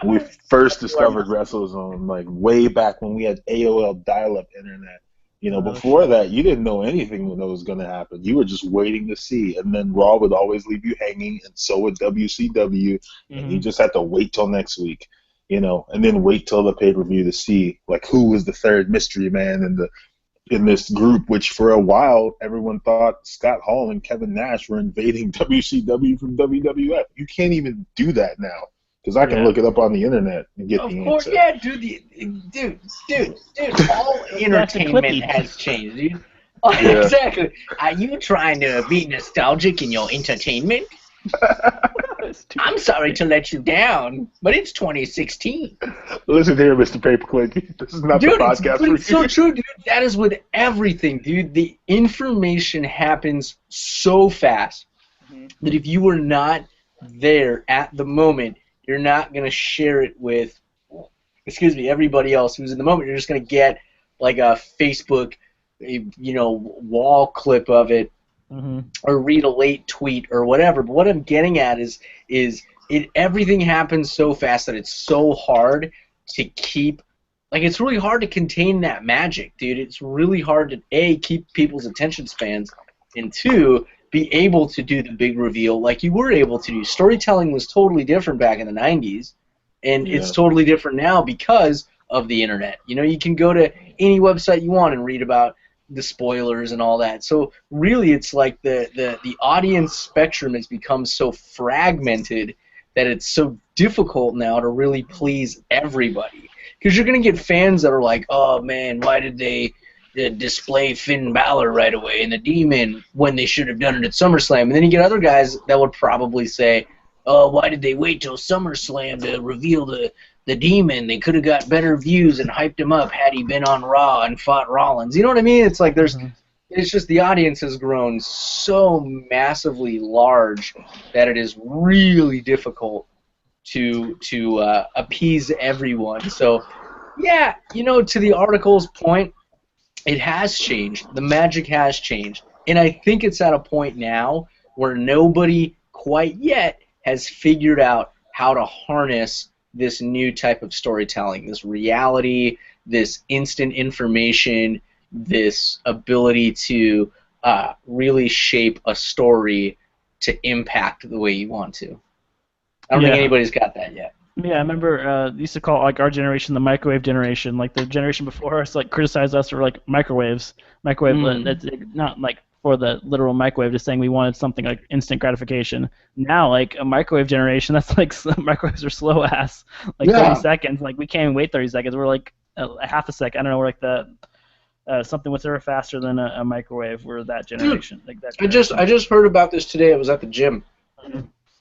C: We first discovered WrestleZone like way back when we had AOL dial-up internet. You know, before that, you didn't know anything that was going to happen. You were just waiting to see, and then Raw would always leave you hanging, and so would WCW, and you just had to wait till next week, you know, and then wait till the pay-per-view to see like who was the third mystery man in this group, which for a while everyone thought Scott Hall and Kevin Nash were invading WCW from WWF. You can't even do that now. Because I can look it up on the internet and get the answer.
A: Yeah, dude, all entertainment has changed, dude.
C: Yeah.
A: Exactly. Are you trying to be nostalgic in your entertainment? I'm sorry to let you down, but it's 2016.
C: Listen here, Mr. Paperclip. This is not the podcast for you.
A: It's so true, dude. That is with everything, dude. The information happens so fast that if you were not there at the moment, you're not going to share it with, everybody else who's in the moment. You're just going to get like a Facebook, wall clip of it, or read a late tweet or whatever. But what I'm getting at is everything happens so fast that it's so hard to keep, like it's really hard to contain that magic, dude. It's really hard to, A, keep people's attention spans, and 2, be able to do the big reveal like you were able to do. Storytelling was totally different back in the 90s, and it's totally different now because of the internet. You know, you can go to any website you want and read about the spoilers and all that. So really it's like the audience spectrum has become so fragmented that it's so difficult now to really please everybody. Because you're going to get fans that are like, oh man, why did they display Finn Balor right away and the Demon when they should have done it at SummerSlam? And then you get other guys that would probably say, oh, why did they wait till SummerSlam to reveal the Demon? They could have got better views and hyped him up had he been on Raw and fought Rollins. You know what I mean? It's like it's just the audience has grown so massively large that it is really difficult to appease everyone. So, yeah, to the article's point, it has changed. The magic has changed. And I think it's at a point now where nobody quite yet has figured out how to harness this new type of storytelling, this reality, this instant information, this ability to really shape a story to impact the way you want to. I don't think anybody's got that yet.
B: Yeah, I remember used to call like our generation the microwave generation. Like the generation before us, like criticized us for like microwave. That's not like for the literal microwave, just saying we wanted something like instant gratification. Now, like a microwave generation, that's like microwaves are slow ass. Like 30 seconds. Like we can't even wait 30 seconds. We're like a half a second. I don't know. We're like the something whatever faster than a microwave. We're that generation.
A: Dude,
B: like that.
A: I just heard about this today. I was at the gym.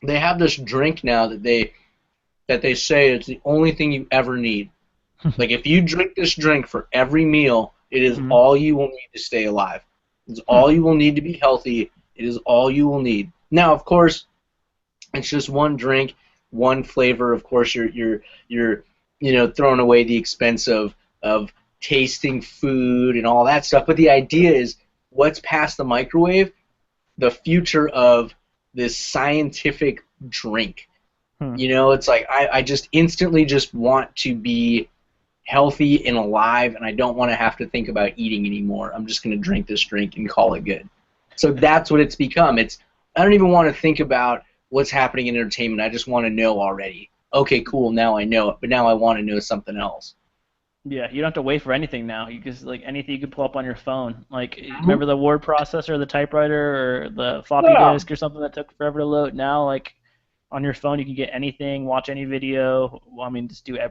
A: They have this drink now that they say it's the only thing you ever need. Like if you drink this drink for every meal, it is all you will need to stay alive. It's all you will need to be healthy. It is all you will need. Now, of course, it's just one drink, one flavor. Of course, you're throwing away the expense of tasting food and all that stuff. But the idea is, what's past the microwave? The future of this scientific drink. It's like I just instantly just want to be healthy and alive, and I don't want to have to think about eating anymore. I'm just going to drink this drink and call it good. So that's what it's become. I don't even want to think about what's happening in entertainment. I just want to know already. Okay, cool, now I know it, but now I want to know something else.
B: Yeah, you don't have to wait for anything now. You just like anything you can pull up on your phone. Like remember the word processor, the typewriter, or the floppy disk or something that took forever to load? Now, like on your phone, you can get anything, watch any video. Well, I mean,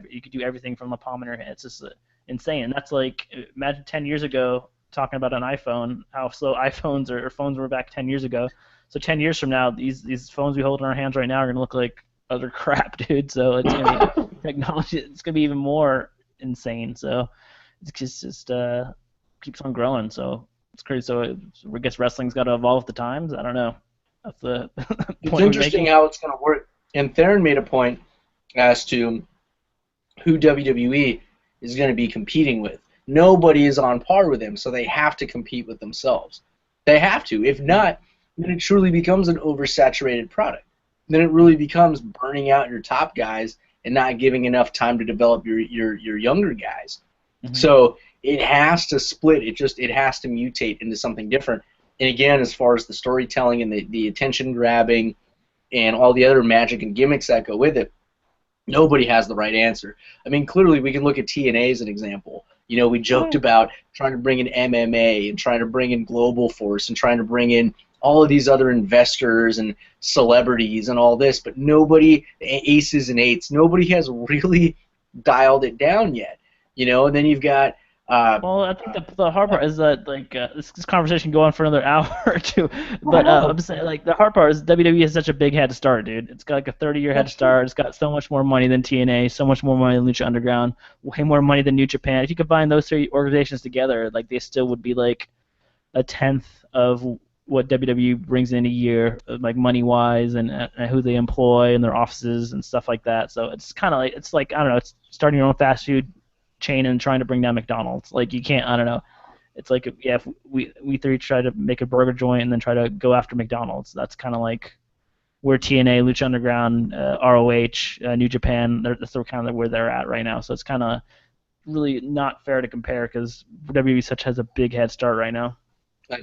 B: you could do everything from the palm of your hand. It's just insane. And that's like, imagine 10 years ago talking about an iPhone, how slow iPhones or phones were back 10 years ago. So 10 years from now, these phones we hold in our hands right now are gonna look like utter crap, dude. So it's gonna be technology. It's gonna be even more insane. So it's just keeps on growing. So it's crazy. So I guess wrestling's got to evolve with the times. I don't know. That's the point.
A: It's interesting how it's going to work. And Theron made a point as to who WWE is going to be competing with. Nobody is on par with them, so they have to compete with themselves. They have to. If not, then it truly becomes an oversaturated product. Then it really becomes burning out your top guys and not giving enough time to develop your younger guys. So it has to split. It has to mutate into something different. And again, as far as the storytelling and the attention grabbing and all the other magic and gimmicks that go with it, nobody has the right answer. I mean, clearly we can look at TNA as an example. We joked about trying to bring in MMA and trying to bring in Global Force and trying to bring in all of these other investors and celebrities and all this, but nobody, aces and eights, nobody has really dialed it down yet. And then you've got
B: well, I think the hard part is that like this conversation can go on for another hour or two. But I'm saying like the hard part is WWE has such a big head start, dude. It's got like a 30-year head start. It's got so much more money than TNA, so much more money than Lucha Underground, way more money than New Japan. If you combine those three organizations together, like they still would be like a tenth of what WWE brings in a year, like money wise, and who they employ and their offices and stuff like that. So it's kind of like I don't know, it's starting your own fast food chain and trying to bring down McDonald's. Like you can't, I don't know. It's like if we three try to make a burger joint and then try to go after McDonald's. That's kind of like where TNA, Lucha Underground, ROH, New Japan, that's kind of where they're at right now. So it's kind of really not fair to compare because WWE has a big head start right now.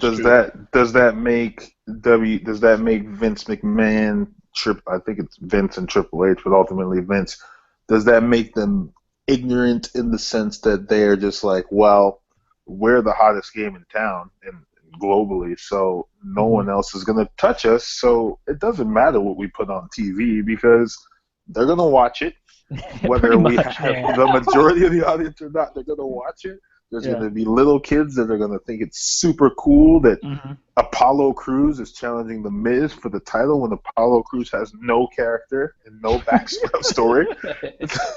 C: Does that make Vince McMahon I think it's Vince and Triple H, but ultimately Vince, does that make them ignorant in the sense that they're just like, well, we're the hottest game in town and globally, so no one else is going to touch us, so it doesn't matter what we put on TV because they're going to watch it, whether we have the majority of the audience or not, they're going to watch it. There's going to be little kids that are going to think it's super cool that Apollo Crews is challenging The Miz for the title when Apollo Crews has no character and no backstory.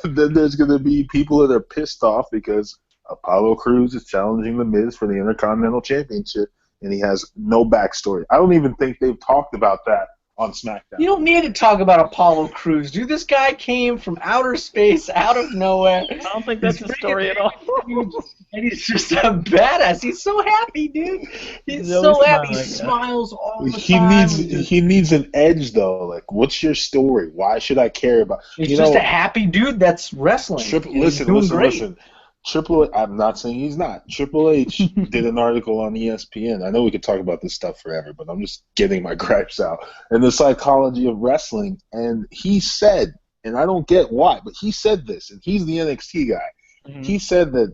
C: Then there's going to be people that are pissed off because Apollo Crews is challenging The Miz for the Intercontinental Championship and he has no backstory. I don't even think they've talked about that on SmackDown.
A: You don't need to talk about Apollo Crews, dude. This guy came from outer space, out of nowhere.
B: I don't think that's the story at all.
A: And he's just a badass. He's so happy, dude. He's so happy. He smiles all the time.
C: He needs an edge, though. Like, what's your story? Why should I care about?
A: He's just a happy dude that's wrestling.
C: Listen. I'm not saying he's not. Triple H did an article on ESPN. I know we could talk about this stuff forever, but I'm just getting my gripes out. And the psychology of wrestling. And he said, and I don't get why, but he said this, and he's the NXT guy.
B: Mm-hmm.
C: He said that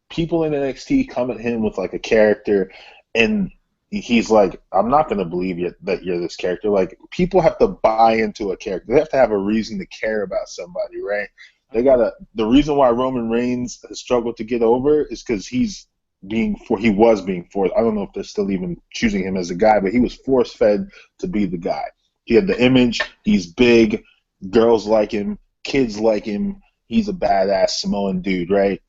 C: people in NXT come at him with like a character, and he's like, I'm not going to believe that you're this character. Like, people have to buy into a character. They have to have a reason to care about somebody, right? The reason why Roman Reigns has struggled to get over is because he was being forced. I don't know if they're still even choosing him as a guy, but he was force fed to be the guy. He had the image. He's big. Girls like him. Kids like him. He's a badass Samoan dude, right?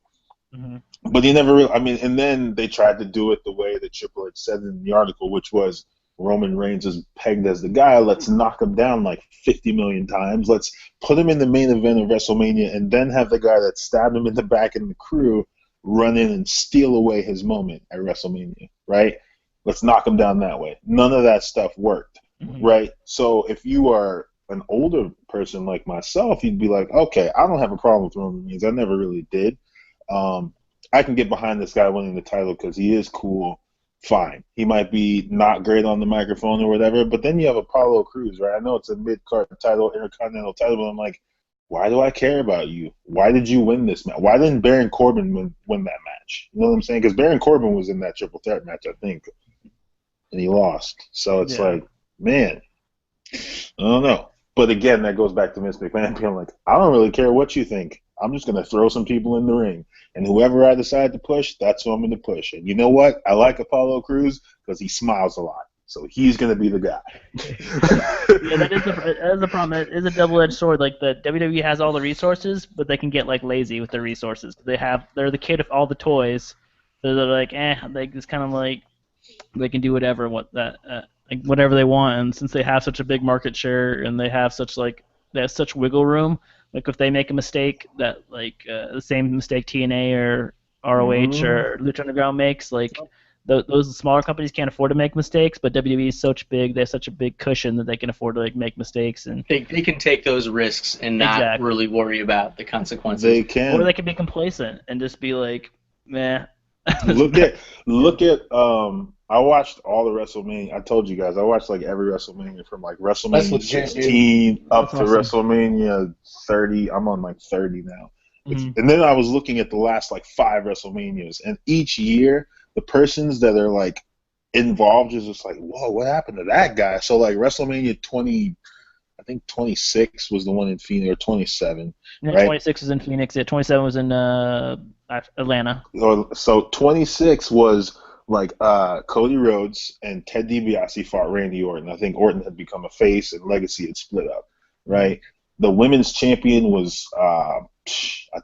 B: Mm-hmm.
C: But he never really, and then they tried to do it the way that Triple H said in the article, which was Roman Reigns is pegged as the guy. Let's knock him down like 50 million times. Let's put him in the main event of WrestleMania and then have the guy that stabbed him in the back in the crew run in and steal away his moment at WrestleMania, right? Let's knock him down that way. None of that stuff worked, right? So if you are an older person like myself, you'd be like, okay, I don't have a problem with Roman Reigns. I never really did. I can get behind this guy winning the title because he is cool. Fine. He might be not great on the microphone or whatever, but then you have Apollo Crews, right? I know it's a mid-card title, Intercontinental title, but I'm like, why do I care about you? Why did you win this match? Why didn't Baron Corbin win that match? You know what I'm saying? Because Baron Corbin was in that triple threat match, I think, and he lost. So it's like, man, I don't know. But again, that goes back to Vince McMahon being like, I don't really care what you think. I'm just going to throw some people in the ring. And whoever I decide to push, that's who I'm going to push. And you know what? I like Apollo Crews because he smiles a lot. So he's going to be the guy.
B: Yeah, that is the problem. It is a double-edged sword. Like, the WWE has all the resources, but they can get, like, lazy with their resources. They're the kid of all the toys. So they're like, it's kind of like they can do whatever, whatever they want. And since they have such a big market share and they have such wiggle room, like if they make a mistake that the same mistake TNA or ROH or Lucha Underground makes, those smaller companies can't afford to make mistakes, but WWE is such big, they have such a big cushion that they can afford to make mistakes, and
A: they can take those risks and not really worry about the consequences.
C: They can,
B: or they can be complacent and just be like, meh.
C: Look at I watched all the WrestleMania. I told you guys I watched every WrestleMania from WrestleMania 16 up to WrestleMania 30. I'm on 30 now. And then I was looking at the last 5 WrestleManias, and each year the persons that are involved is just whoa, what happened to that guy? So WrestleMania 20, I think 26 was the one in Phoenix, or 27.
B: Yeah,
C: right?
B: 26 was in Phoenix. Yeah, 27 was in Atlanta.
C: So 26 was Cody Rhodes and Ted DiBiase fought Randy Orton. I think Orton had become a face and Legacy had split up, right? The women's champion was I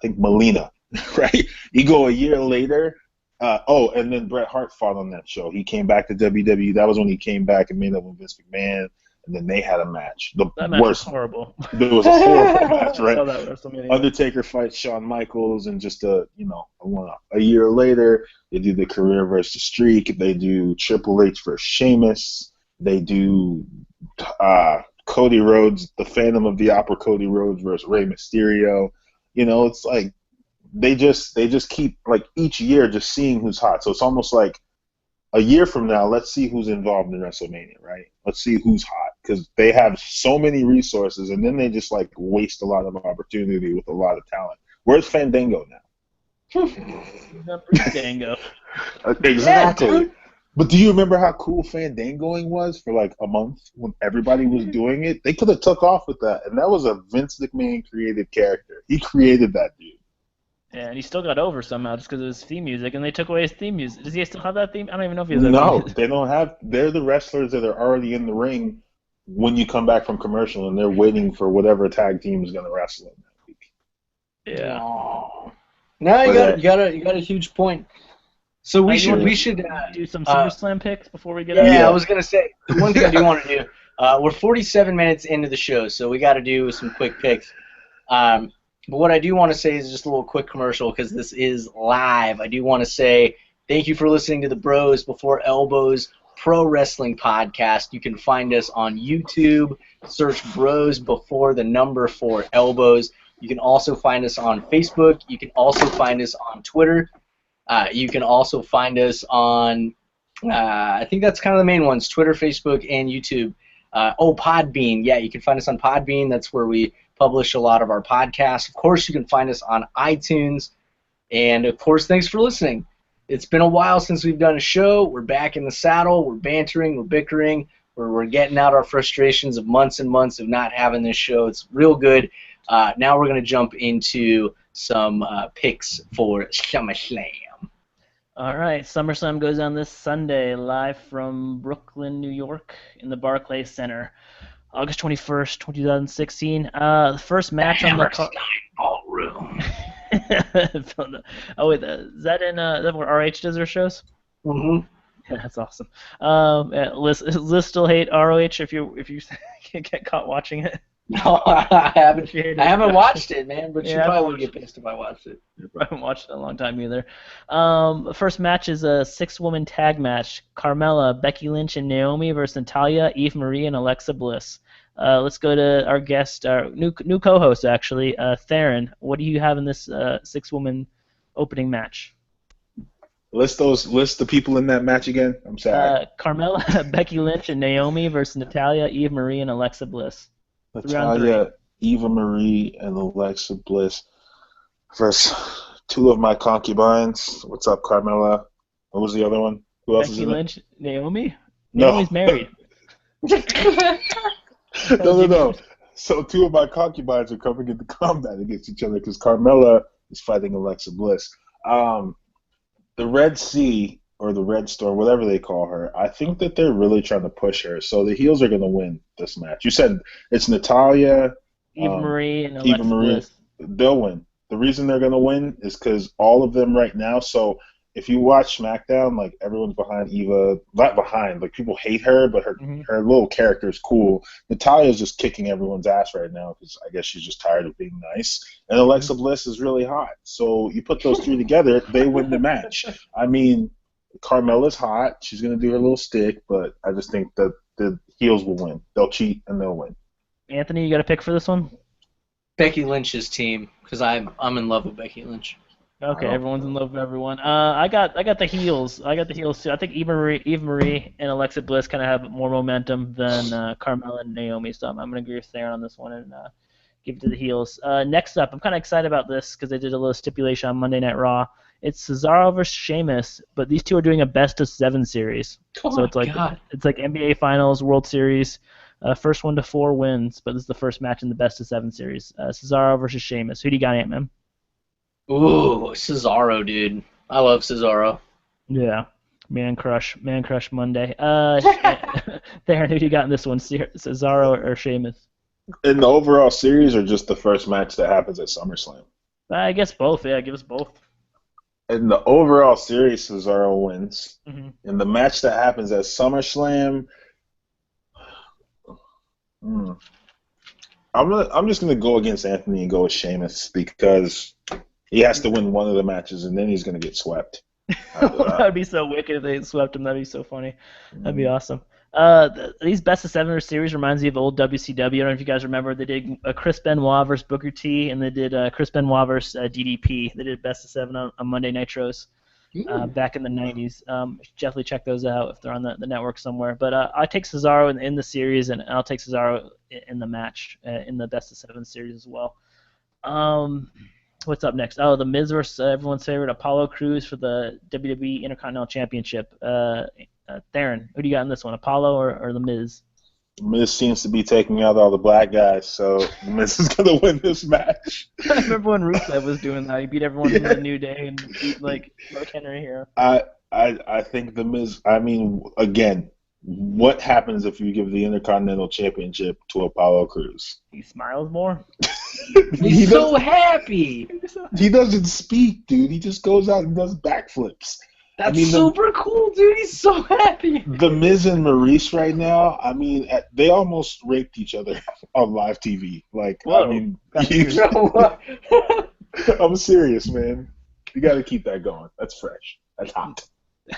C: think Melina, right? You go a year later. And then Bret Hart fought on that show. He came back to WWE. That was when he came back and made up with Vince McMahon. And then they had a match.
B: That match was horrible.
C: It was a horrible match, right?
B: I saw that WrestleMania.
C: Undertaker fights Shawn Michaels, and just a year later, they do the career versus streak. They do Triple H versus Sheamus. They do Cody Rhodes, the Phantom of the Opera, Cody Rhodes versus Rey Mysterio. It's they just keep each year just seeing who's hot. So it's almost like a year from now, let's see who's involved in WrestleMania, right? Let's see who's hot, because they have so many resources, and then they just waste a lot of opportunity with a lot of talent. Where's Fandango now?
B: Fandango.
C: Exactly.
A: Yeah,
C: but do you remember how cool Fandangoing was for a month when everybody was doing it? They could have took off with that, and that was a Vince McMahon created character. He created that dude.
B: Yeah, and he still got over somehow just because of his theme music, and they took away his theme music. Does he still have that theme? I don't even know if he has that
C: No,
B: theme.
C: they don't have. They're the wrestlers that are already in the ring when you come back from commercial, and they're waiting for whatever tag team is going to wrestle in that week.
B: Yeah.
A: Oh. No, you got a huge point. So we should
B: do some SummerSlam picks before we get
A: out.
B: Yeah,
A: I was gonna say the one thing I do want to do. We're 47 minutes into the show, so we got to do some quick picks. But what I do want to say is just a little quick commercial, because this is live. I do want to say thank you for listening to the Bros Before Elbows Pro Wrestling Podcast. You can find us on YouTube. Search Bros Before the number 4 Elbows. You can also find us on Facebook. You can also find us on Twitter. You can also find us on, I think that's kind of the main ones, Twitter, Facebook, and YouTube. Podbean. Yeah, you can find us on Podbean. That's where we publish a lot of our podcasts. Of course, you can find us on iTunes. And, of course, thanks for listening. It's been a while since we've done a show. We're back in the saddle. We're bantering. We're bickering. We're getting out our frustrations of months and months of not having this show. It's real good. Now we're going to jump into some picks for SummerSlam.
B: All right, SummerSlam goes on this Sunday, live from Brooklyn, New York, in the Barclays Center, August 21st, 2016. The first match on the card.
A: Ballroom.
B: Oh wait, is that in? Is that where RH does their shows?
A: Mm-hmm.
B: Yeah, that's awesome. Liz still hate ROH if you get caught watching it.
A: No, I haven't watched it, man. But she probably would get pissed if I watched it.
B: I haven't watched it in a long time either. First match is a 6-woman tag match: Carmella, Becky Lynch, and Naomi versus Natalya, Eve Marie, and Alexa Bliss. Let's go to our guest, our new co-host actually, Theron. What do you have in this 6-woman opening match?
C: List the people in that match again. I'm sorry.
B: Carmella, Becky Lynch, and Naomi versus Natalya, Eve Marie, and Alexa Bliss.
C: Natalya, Eva Marie, and Alexa Bliss versus 2 of my concubines. What's up, Carmella? What was the other one? Who else is in
B: Lynch,
C: it?
B: Naomi?
C: No.
B: Naomi's married.
C: No. So 2 of my concubines are coming into combat against each other because Carmella is fighting Alexa Bliss. The Red Sea, or the Red Storm, whatever they call her, I think that they're really trying to push her. So the heels are going to win this match. You said it's Natalya,
B: Eva Marie, and Alexa Bliss.
C: They'll win. The reason they're going to win is because all of them right now. So if you watch SmackDown, like everyone's behind Eva, not behind, like people hate her, but her little character is cool. Natalya's just kicking everyone's ass right now because I guess she's just tired of being nice. And Alexa Bliss is really hot. So you put those 3 together, they win the match. I mean, Carmella's hot. She's going to do her little stick, but I just think that the heels will win. They'll cheat and they'll win.
B: Anthony, you got a pick for this one?
A: Becky Lynch's team, because I'm in love with Becky Lynch.
B: Okay, everyone's in love with everyone. I got the heels. I got the heels too. I think Eva Marie and Alexa Bliss kind of have more momentum than Carmella and Naomi. So I'm going to agree with Theron on this one and give it to the heels. Next up, I'm kind of excited about this because they did a little stipulation on Monday Night Raw. It's Cesaro versus Sheamus, but these 2 are doing a best-of-7 series. So it's like NBA Finals, World Series, first 1 to 4 wins, but this is the first match in the best-of-7 series. Cesaro versus Sheamus. Who do you got, Ant-Man?
A: Ooh, Cesaro, dude. I love Cesaro.
B: Yeah, man crush Monday. Theron, who do you got in this one? Cesaro or Sheamus?
C: In the overall series, or just the first match that happens at SummerSlam?
B: I guess both. Yeah, give us both.
C: In the overall series, Cesaro wins.
B: Mm-hmm.
C: In the match that happens at SummerSlam, I'm just gonna go against Anthony and go with Sheamus because he has to win one of the matches and then he's gonna get swept.
B: That'd be so wicked if they swept him. That'd be so funny. That'd be awesome. These best of 7 series reminds me of old WCW. I don't know if you guys remember. They did Chris Benoit versus Booker T, and they did Chris Benoit versus DDP. They did best of 7 on Monday Nitros back in the 90s. Definitely check those out if they're on the network somewhere. But I take Cesaro in the series, and I'll take Cesaro in the match in the best of 7 series as well. What's up next? Oh, The Miz versus everyone's favorite Apollo Crews for the WWE Intercontinental Championship. Theron, who do you got in this one, Apollo or The Miz?
C: The Miz seems to be taking out all the black guys, so The Miz is going to win this match.
B: I remember when Rusev was doing that. He beat everyone in the New Day and beat, like, Mark Henry here.
C: I think The Miz, I mean, again, what happens if you give the Intercontinental Championship to Apollo Crews?
B: He smiles more.
A: He's so happy.
C: He doesn't speak, dude. He just goes out and does backflips.
A: That's super cool, dude. He's so happy.
C: The Miz and Maurice right now, I mean, they almost raped each other on live TV. Like, whoa. I mean, I'm serious, man. You got to keep that going. That's fresh. That's hot.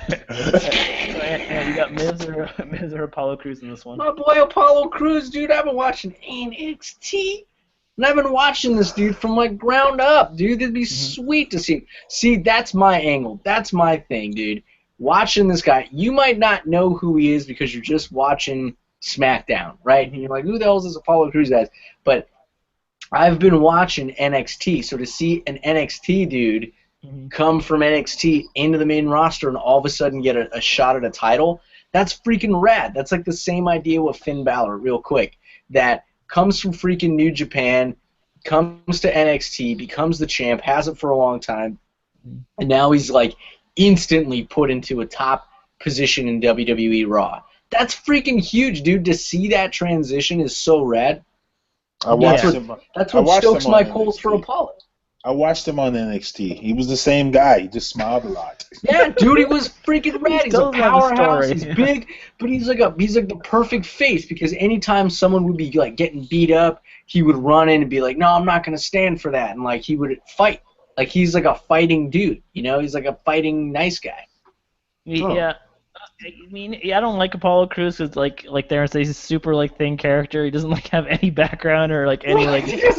B: You got Miz or Apollo Crews in this one?
A: My boy Apollo Crews, dude. I've been watching NXT. And I've been watching this dude from like ground up, dude. It'd be sweet to see. See, that's my angle. That's my thing, dude. Watching this guy, you might not know who he is because you're just watching SmackDown, right? And you're like, who the hell is this Apollo Crews guy? But I've been watching NXT, so to see an NXT dude come from NXT into the main roster and all of a sudden get a shot at a title, that's freaking rad. That's like the same idea with Finn Balor, real quick, that comes from freaking New Japan, comes to NXT, becomes the champ, has it for a long time, and now he's like instantly put into a top position in WWE Raw. That's freaking huge, dude. To see that transition is so rad. That's what stokes my pulse for Apollo.
C: I watched him on NXT. He was the same guy. He just smiled a lot.
A: Yeah, dude, he was freaking rad. He's a powerhouse. He's big, but he's like the perfect face because anytime someone would be like getting beat up, he would run in and be like, "No, I'm not gonna stand for that," and like he would fight. Like he's like a fighting dude, you know? He's like a fighting nice guy.
B: Yeah. I mean, I don't like Apollo Crews because, like Darren says, he's a super like thin character. He doesn't like have any background or like any like his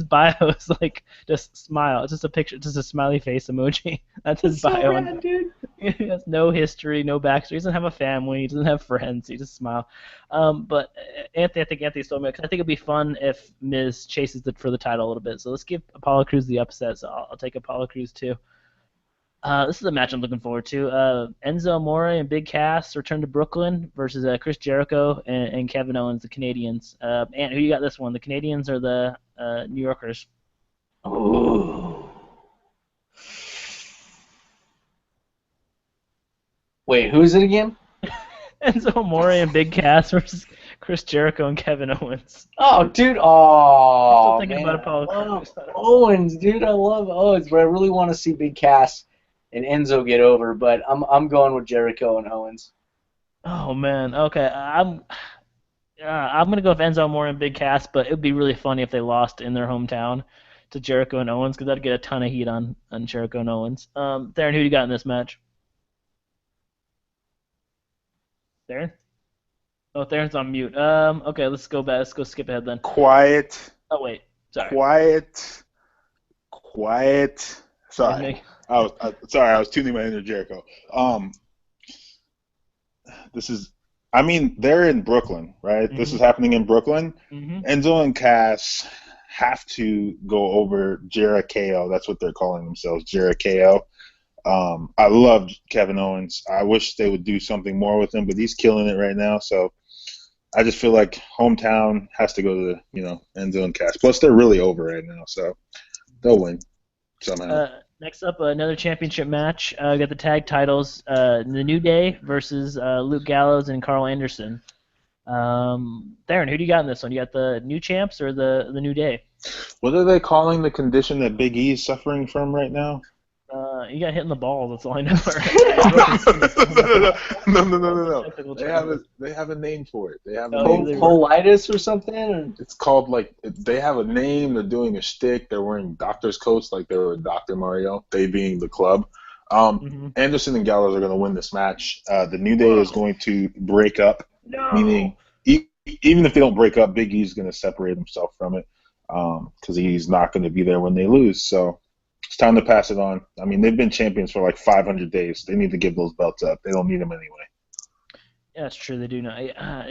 B: bio is like just smile. It's just a picture, just a smiley face emoji. That's his bio.
A: So rad, dude.
B: He has no history, no backstory. He doesn't have a family. He doesn't have friends. He just smile. But Anthony, I think Anthony's told me because I think it'd be fun if Miz chases it for the title a little bit. So let's give Apollo Crews the upset. So I'll take Apollo Crews too. This is a match I'm looking forward to. Enzo Amore and Big Cass return to Brooklyn versus Chris Jericho and Kevin Owens, the Canadians. Ant, who you got this one? The Canadians or the New Yorkers?
A: Ooh. Wait, who is it again?
B: Enzo Amore and Big Cass versus Chris Jericho and Kevin Owens.
A: Oh, dude. Oh,
B: I'm still thinking about Apollo Crews.
A: Owens, dude. I love Owens, but I really want to see Big Cass and Enzo get over, but I'm going with Jericho and Owens.
B: Oh man, okay. I'm gonna go with Enzo Amore and Big Cass, but it would be really funny if they lost in their hometown to Jericho and Owens because that'd get a ton of heat on Jericho and Owens. Darren, who do you got in this match? Darren? Oh, Darren's on mute. Okay, let's go back. Let's go skip ahead then.
C: Quiet.
B: Oh wait, sorry.
C: Quiet. Sorry. I was tuning my inner Jericho. They're in Brooklyn, right? Mm-hmm. This is happening in Brooklyn. Mm-hmm. Enzo and Cass have to go over Jericho. That's what they're calling themselves, Jericho. I love Kevin Owens. I wish they would do something more with him, but he's killing it right now. So I just feel like hometown has to go to Enzo and Cass. Plus, they're really over right now, so they'll win somehow.
B: Next up, another championship match. We got the tag titles. The New Day versus Luke Gallows and Carl Anderson. Darren, who do you got in this one? You got the new champs or the New Day?
C: What are they calling the condition that Big E is suffering from right now?
B: You got hit in the balls. That's all I know.
C: No. They have a name for it. They have
A: colitis or something. Or?
C: It's called they have a name. They're doing a shtick. They're wearing doctor's coats like they were Dr. Mario. They being the club. Anderson and Gallows are going to win this match. The New Day is going to break up. No. Meaning, even if they don't break up, Big E's going to separate himself from it because he's not going to be there when they lose. So. It's time to pass it on. I mean, they've been champions for like 500 days. They need to give those belts up. They don't need them anyway.
B: Yeah, that's true. They do not. I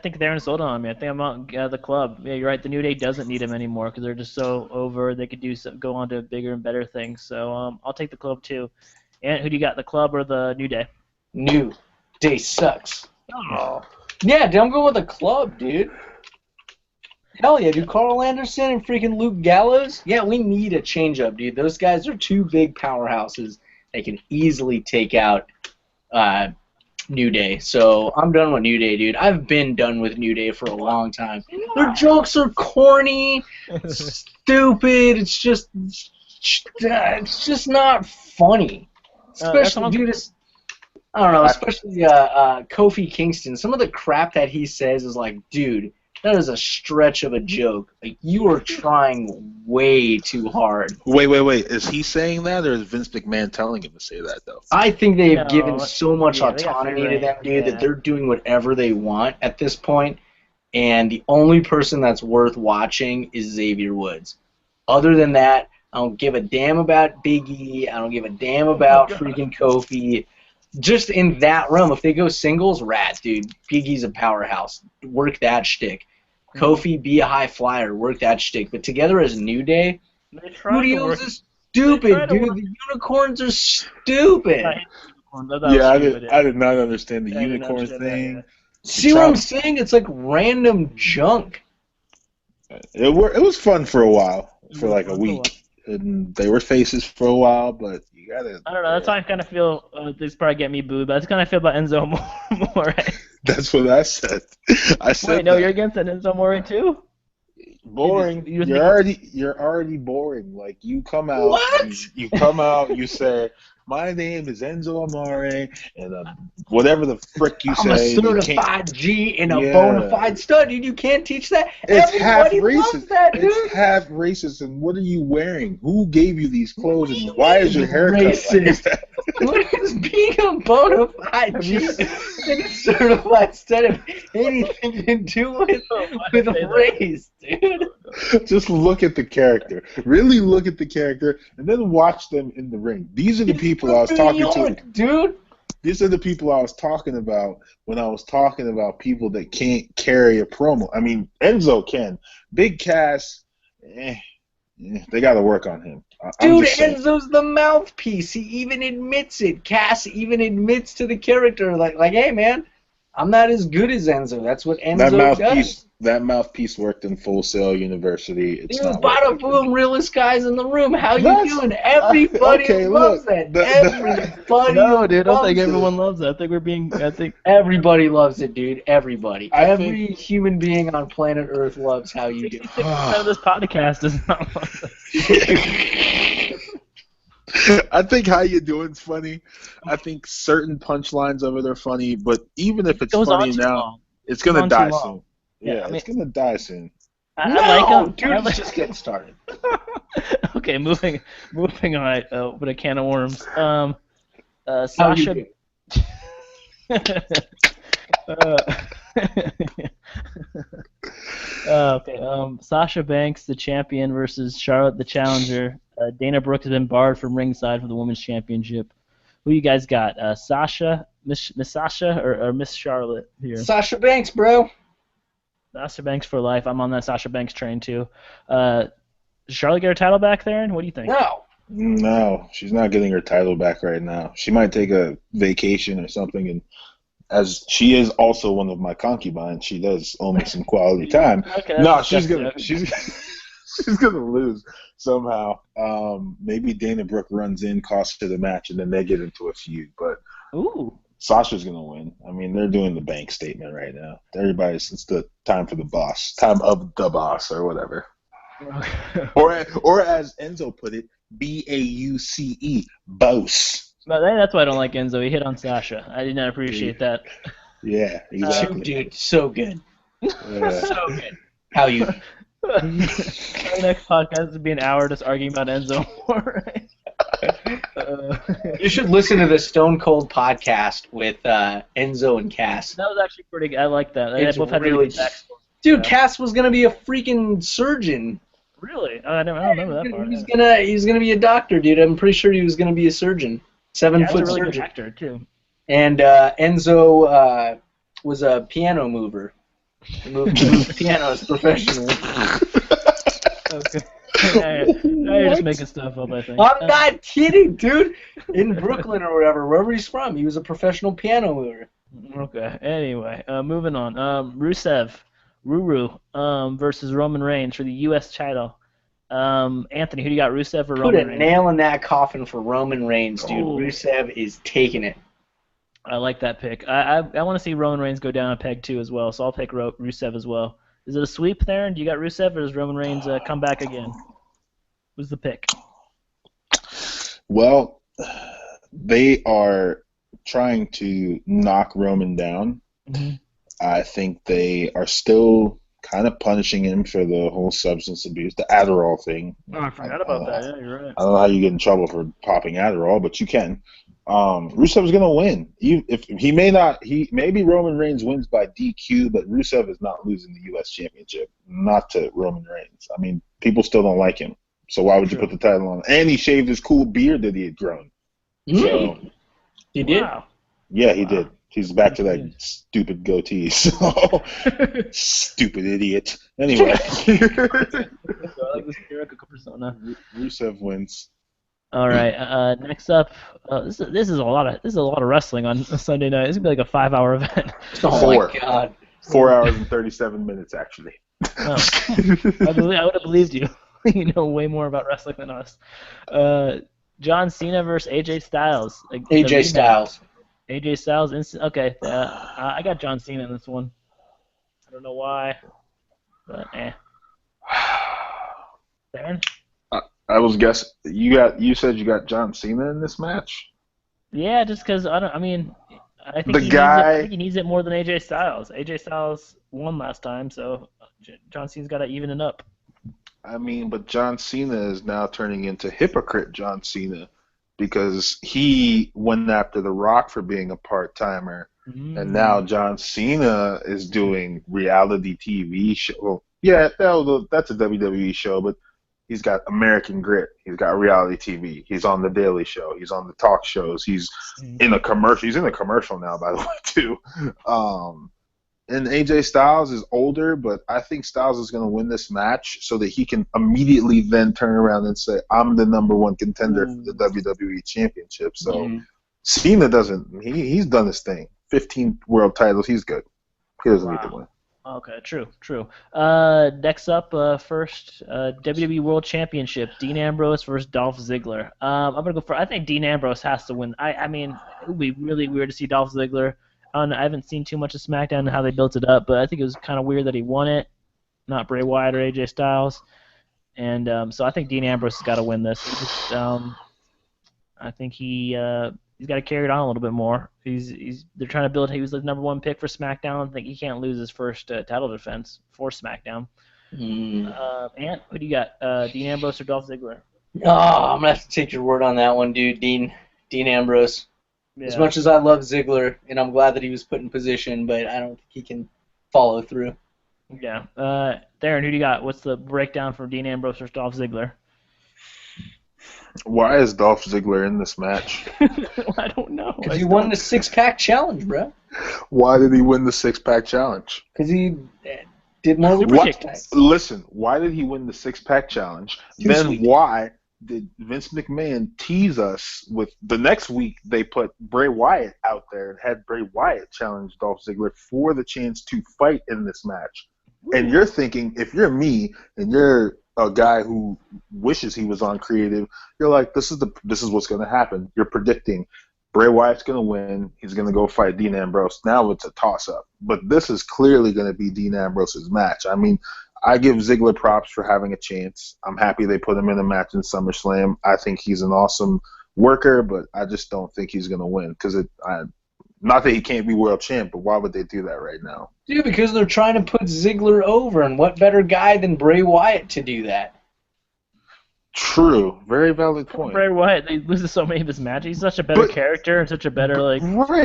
B: think Darren sold on me. I think I'm out the club. Yeah, you're right. The New Day doesn't need them anymore because they're just so over. They could go on to bigger and better things. So I'll take the club too. And who do you got, the club or the New Day?
A: New Day sucks. Oh. Yeah, dude, I'm going with the club, dude. Hell yeah, dude. Carl Anderson and freaking Luke Gallows? Yeah, we need a change-up, dude. Those guys are two big powerhouses. They can easily take out New Day. So I'm done with New Day, dude. I've been done with New Day for a long time. Their jokes are corny, stupid. It's just not funny. Especially, dude, I don't know, especially Kofi Kingston. Some of the crap that he says is like, dude, that is a stretch of a joke. Like, you are trying way too hard.
C: Wait. Is he saying that, or is Vince McMahon telling him to say that, though?
A: I think they've given so much autonomy to them, dude, that they're doing whatever they want at this point. and the only person that's worth watching is Xavier Woods. Other than that, I don't give a damn about Big E. I don't give a damn about freaking Kofi. Just in that realm, if they go singles, rad, dude. Big E's a powerhouse. Work that shtick. Kofi, be a high flyer. Work that shtick. But together as New Day, Studios is stupid, dude. The unicorns are stupid.
C: Yeah, I did not understand the unicorn thing.
A: See what I'm saying? It's like random junk.
C: It was fun for a while, for like a week. And they were faces for a while, but you gotta.
B: I don't know. That's how I kind of feel. This probably get me booed, but that's kind of feel about Enzo Amore.
C: That's what I said. I said.
B: Wait, no, you're against Enzo Amore too?
C: Boring. You're already boring. Like you come out.
A: What?
C: You come out. You say, "My name is Enzo Amore," and whatever the frick you
A: I'm
C: say.
A: I'm a certified G and a bona fide stud, dude. You can't teach that.
C: It's
A: Everybody
C: half racist.
A: loves that, dude.
C: It's half racist. And what are you wearing? Who gave you these clothes? And why is your hair
A: racist?
C: cut
A: What is being a bona fide G and a certified stud have anything to do with race, dude?
C: Just look at the character. Really look at the character, and then watch them in the ring. These are the people I was talking to.
A: Dude.
C: These are the people I was talking about when I was talking about people that can't carry a promo. I mean, Enzo can. Big Cass, they got to work on him.
A: Dude, Enzo's the mouthpiece. He even admits it. Cass even admits to the character, like, hey, man, I'm not as good as Enzo. That's what Enzo does.
C: That mouthpiece worked in Full Sail University. It's
A: not bada boom, realest guys in the room. How you doing? Everybody loves that. Everybody.
B: No, dude, I don't think everyone loves that. I think
A: everybody loves it, dude. Everybody. Every human being on planet Earth loves how you do.
B: 66% of this podcast does not love it.
C: I think how you doing's funny. I think certain punchlines of it are funny, but even if it's funny now, it's gonna die soon. Yeah, I mean, it's gonna die soon.
B: I like him,
A: dude. It's just getting started.
B: Okay, moving on. With a can of worms. Sasha. Sasha Banks, the champion, versus Charlotte, the challenger. Dana Brooke has been barred from ringside for the women's championship. Who you guys got? Sasha, Miss Sasha, or Miss Charlotte here?
A: Sasha Banks, bro.
B: Sasha Banks for life. I'm on that Sasha Banks train too. Does Charlotte get her title back, Theron? What do you think?
C: No, she's not getting her title back right now. She might take a vacation or something, and as she is also one of my concubines, she does owe me some quality time. No, she's gonna lose somehow. Maybe Dana Brooke runs in, costs her the match, and then they get into a feud. But Sasha's gonna win. I mean, they're doing the bank statement right now. It's the time for the boss, time of the boss, or whatever. or as Enzo put it, BAUCE, boss.
B: But that's why I don't like Enzo. He hit on Sasha. I did not appreciate that.
C: Yeah, exactly.
A: Dude, so good.
C: Yeah.
A: So good. How you?
B: Our next podcast would be an hour just arguing about Enzo.
A: You should listen to the Stone Cold podcast with Enzo and Cass.
B: That was actually pretty good. I like that. They both had
A: really backstory. Dude, Cass was gonna be a freaking surgeon.
B: Really? I don't remember that part.
A: He was gonna be a doctor, dude. I'm pretty sure he was gonna be a surgeon. 7-foot
B: really
A: surgeon.
B: Good actor too.
A: And Enzo was a piano mover. He moved pianos professionally.
B: Okay. Now you're just making stuff up, I think.
A: I'm not kidding, dude. In Brooklyn or wherever he's from, he was a professional piano mover.
B: Okay. Anyway, moving on. Rusev, Ruru, versus Roman Reigns for the U.S. title. Anthony, who do you got, Rusev or Roman Reigns?
A: Put a nail in that coffin for Roman Reigns, dude. Oh. Rusev is taking it.
B: I like that pick. I want to see Roman Reigns go down a peg too as well, so I'll pick Rusev as well. Is it a sweep there? Do you got Rusev, or does Roman Reigns come back again? Who's the pick?
C: Well, they are trying to knock Roman down. Mm-hmm. I think they are still kind of punishing him for the whole substance abuse, the Adderall thing.
B: Oh, I forgot about that. Yeah, you're right.
C: I don't know how you get in trouble for popping Adderall, but you can. Rusev's gonna win. If he may not, maybe Roman Reigns wins by DQ, but Rusev is not losing the U.S. Championship, not to Roman Reigns. I mean, people still don't like him, so why would you put the title on? And he shaved his cool beard that he had grown. So
A: he did.
B: Wow.
C: Yeah, he did. He's back to that stupid goatee. So stupid idiot. Anyway,
B: I like this Jericho persona.
C: Rusev wins.
B: All right. Next up, this is a lot of wrestling on a Sunday night. It's gonna be like a 5-hour event.
A: Oh my God.
C: 4 hours and 37 minutes actually.
B: Oh. I would have believed you. You know way more about wrestling than us. John Cena versus AJ Styles.
A: AJ Styles.
B: AJ Styles. Okay. I got John Cena in this one. I don't know why, but Darren?
C: I was guessing you said you got John Cena in this match.
B: Yeah, just because I think he needs it more than AJ Styles. AJ Styles won last time, so John Cena's got to even it up.
C: I mean, but John Cena is now turning into hypocrite John Cena because he went after The Rock for being a part-timer, and now John Cena is doing reality TV show. Well, yeah, that's a WWE show, but he's got American Grit. He's got reality TV. He's on The Daily Show. He's on the talk shows. He's in a commercial. He's in a commercial now, by the way, too. And AJ Styles is older, but I think Styles is going to win this match so that he can immediately then turn around and say, I'm the number one contender for the WWE Championship. So Cena doesn't – he's done his thing. 15 world titles. He's good. He doesn't need to win.
B: Okay, true. Next up, first, WWE World Championship, Dean Ambrose versus Dolph Ziggler. I'm gonna go for. I think Dean Ambrose has to win. I mean, it would be really weird to see Dolph Ziggler. I haven't seen too much of SmackDown and how they built it up, but I think it was kind of weird that he won it, not Bray Wyatt or AJ Styles. And so I think Dean Ambrose has got to win this. I think he's got to carry it on a little bit more. They're trying to build. He was the number one pick for SmackDown. I think he can't lose his first title defense for SmackDown. Ant, who do you got? Dean Ambrose or Dolph Ziggler?
A: Oh, I'm gonna have to take your word on that one, dude. Dean Ambrose. Yeah. As much as I love Ziggler, and I'm glad that he was put in position, but I don't think he can follow through.
B: Yeah. Darren, who do you got? What's the breakdown for Dean Ambrose versus Dolph Ziggler?
C: Why is Dolph Ziggler in this match?
B: I don't know.
A: Because he won the six-pack challenge, bro.
C: Why did he win the six-pack challenge?
A: Because he did more
C: what? Listen, why did he win the six-pack challenge? Why did Vince McMahon tease us with the next week they put Bray Wyatt out there and had Bray Wyatt challenge Dolph Ziggler for the chance to fight in this match? And you're thinking, if you're me and you're a guy who wishes he was on creative, you're like, this is what's going to happen. You're predicting Bray Wyatt's going to win. He's going to go fight Dean Ambrose. Now it's a toss-up. But this is clearly going to be Dean Ambrose's match. I mean, I give Ziggler props for having a chance. I'm happy they put him in a match in SummerSlam. I think he's an awesome worker, but I just don't think he's going to win. Not that he can't be world champ, but why would they do that right now?
A: Dude, because they're trying to put Ziggler over, and what better guy than Bray Wyatt to do that?
C: True. Very valid point.
B: Bray Wyatt, they loses so many of his matches. He's such a better character and such a better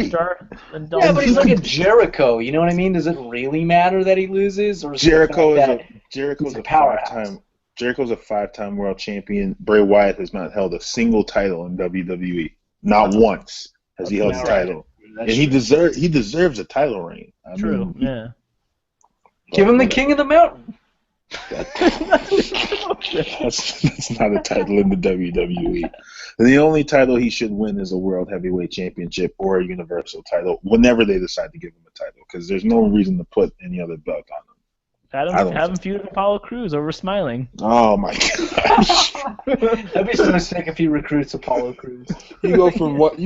B: star than Dolph.
A: Yeah, but he's like a Jericho. You know what I mean? Does it really matter that he loses? Or
C: Jericho's a powerhouse. Jericho's a 5-time world champion. Bray Wyatt has not held a single title in WWE. Not once has he held a title. And he deserves a title reign.
B: True, yeah.
A: Give him the King of the Mountain.
C: That's not a title in the WWE. The only title he should win is a World Heavyweight Championship or a Universal title whenever they decide to give him a title, because there's no reason to put any other belt on him.
B: Have him feud with Apollo Crews over Smiling.
C: Oh my gosh!
A: That'd be so sick if he recruits Apollo Crews.
C: You go from one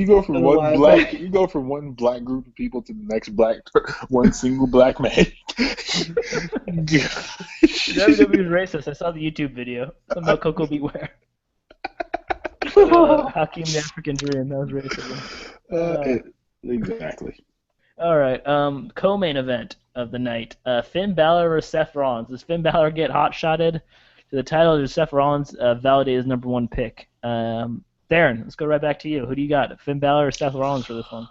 C: black group of people to the next one single black man.
B: WWE is racist. I saw the YouTube video about Coco Beware. Hakeem the African Dream. That was racism.
C: Exactly.
B: All right. Co-main event of the night. Finn Balor versus Seth Rollins. Does Finn Balor get hot-shotted to the title, or does Seth Rollins validate his number one pick? Darren, let's go right back to you. Who do you got? Finn Balor or Seth Rollins for this one?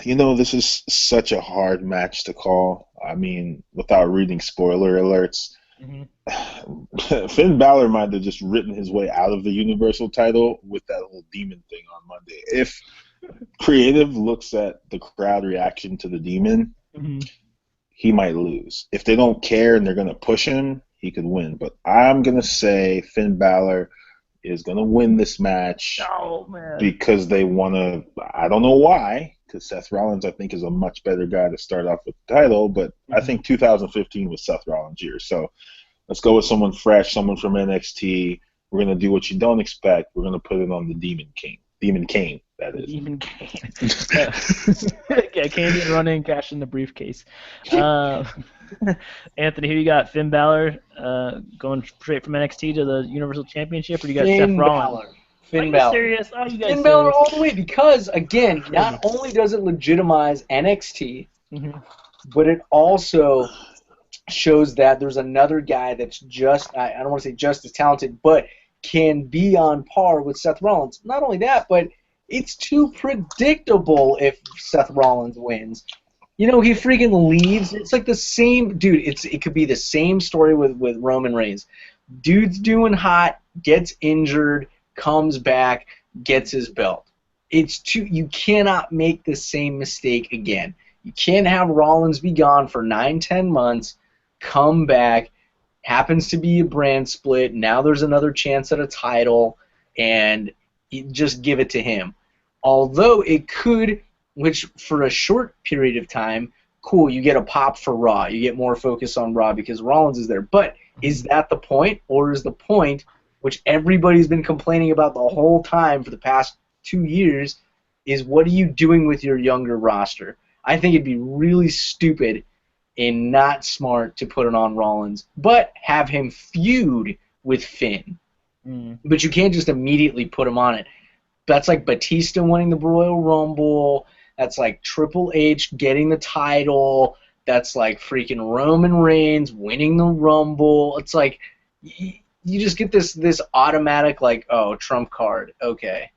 C: This is such a hard match to call. I mean, without reading spoiler alerts, Finn Balor might have just written his way out of the Universal title with that whole demon thing on Monday. If creative looks at the crowd reaction to the demon, he might lose. If they don't care and they're going to push him, he could win. But I'm going to say Finn Balor is going to win this match because they want to. I don't know why, because Seth Rollins, I think, is a much better guy to start off with the title. But I think 2015 was Seth Rollins' year. So let's go with someone fresh, someone from NXT. We're going to do what you don't expect. We're going to put it on the Demon Kane, that is.
B: Demon Kane. Yeah, Kane running, cash in the briefcase. Anthony, who you got? Finn Balor going straight from NXT to the Universal Championship, or you got Seth Rollins?
A: Finn
B: Are
A: Balor.
B: you serious? Oh, you guys
A: Finn Balor
B: serious?
A: all the way because, again, not only does it legitimize NXT, but it also shows that there's another guy that's just, I don't want to say just as talented, but can be on par with Seth Rollins. Not only that, but it's too predictable if Seth Rollins wins. He freaking leaves. It's like the same, dude, it could be the same story with Roman Reigns. Dude's doing hot, gets injured, comes back, gets his belt. You cannot make the same mistake again. You can't have Rollins be gone for 9-10 months, come back, happens to be a brand split, now there's another chance at a title, and just give it to him. Although it could, which for a short period of time, cool, you get a pop for Raw. You get more focus on Raw because Rollins is there. But is that the point? Or is the point, which everybody's been complaining about the whole time for the past 2 years, is what are you doing with your younger roster? I think it'd be really stupid and not smart to put it on Rollins, but have him feud with Finn. But you can't just immediately put him on it. That's like Batista winning the Royal Rumble. That's like Triple H getting the title. That's like freaking Roman Reigns winning the Rumble. It's like you just get this automatic like, oh, trump card. Okay.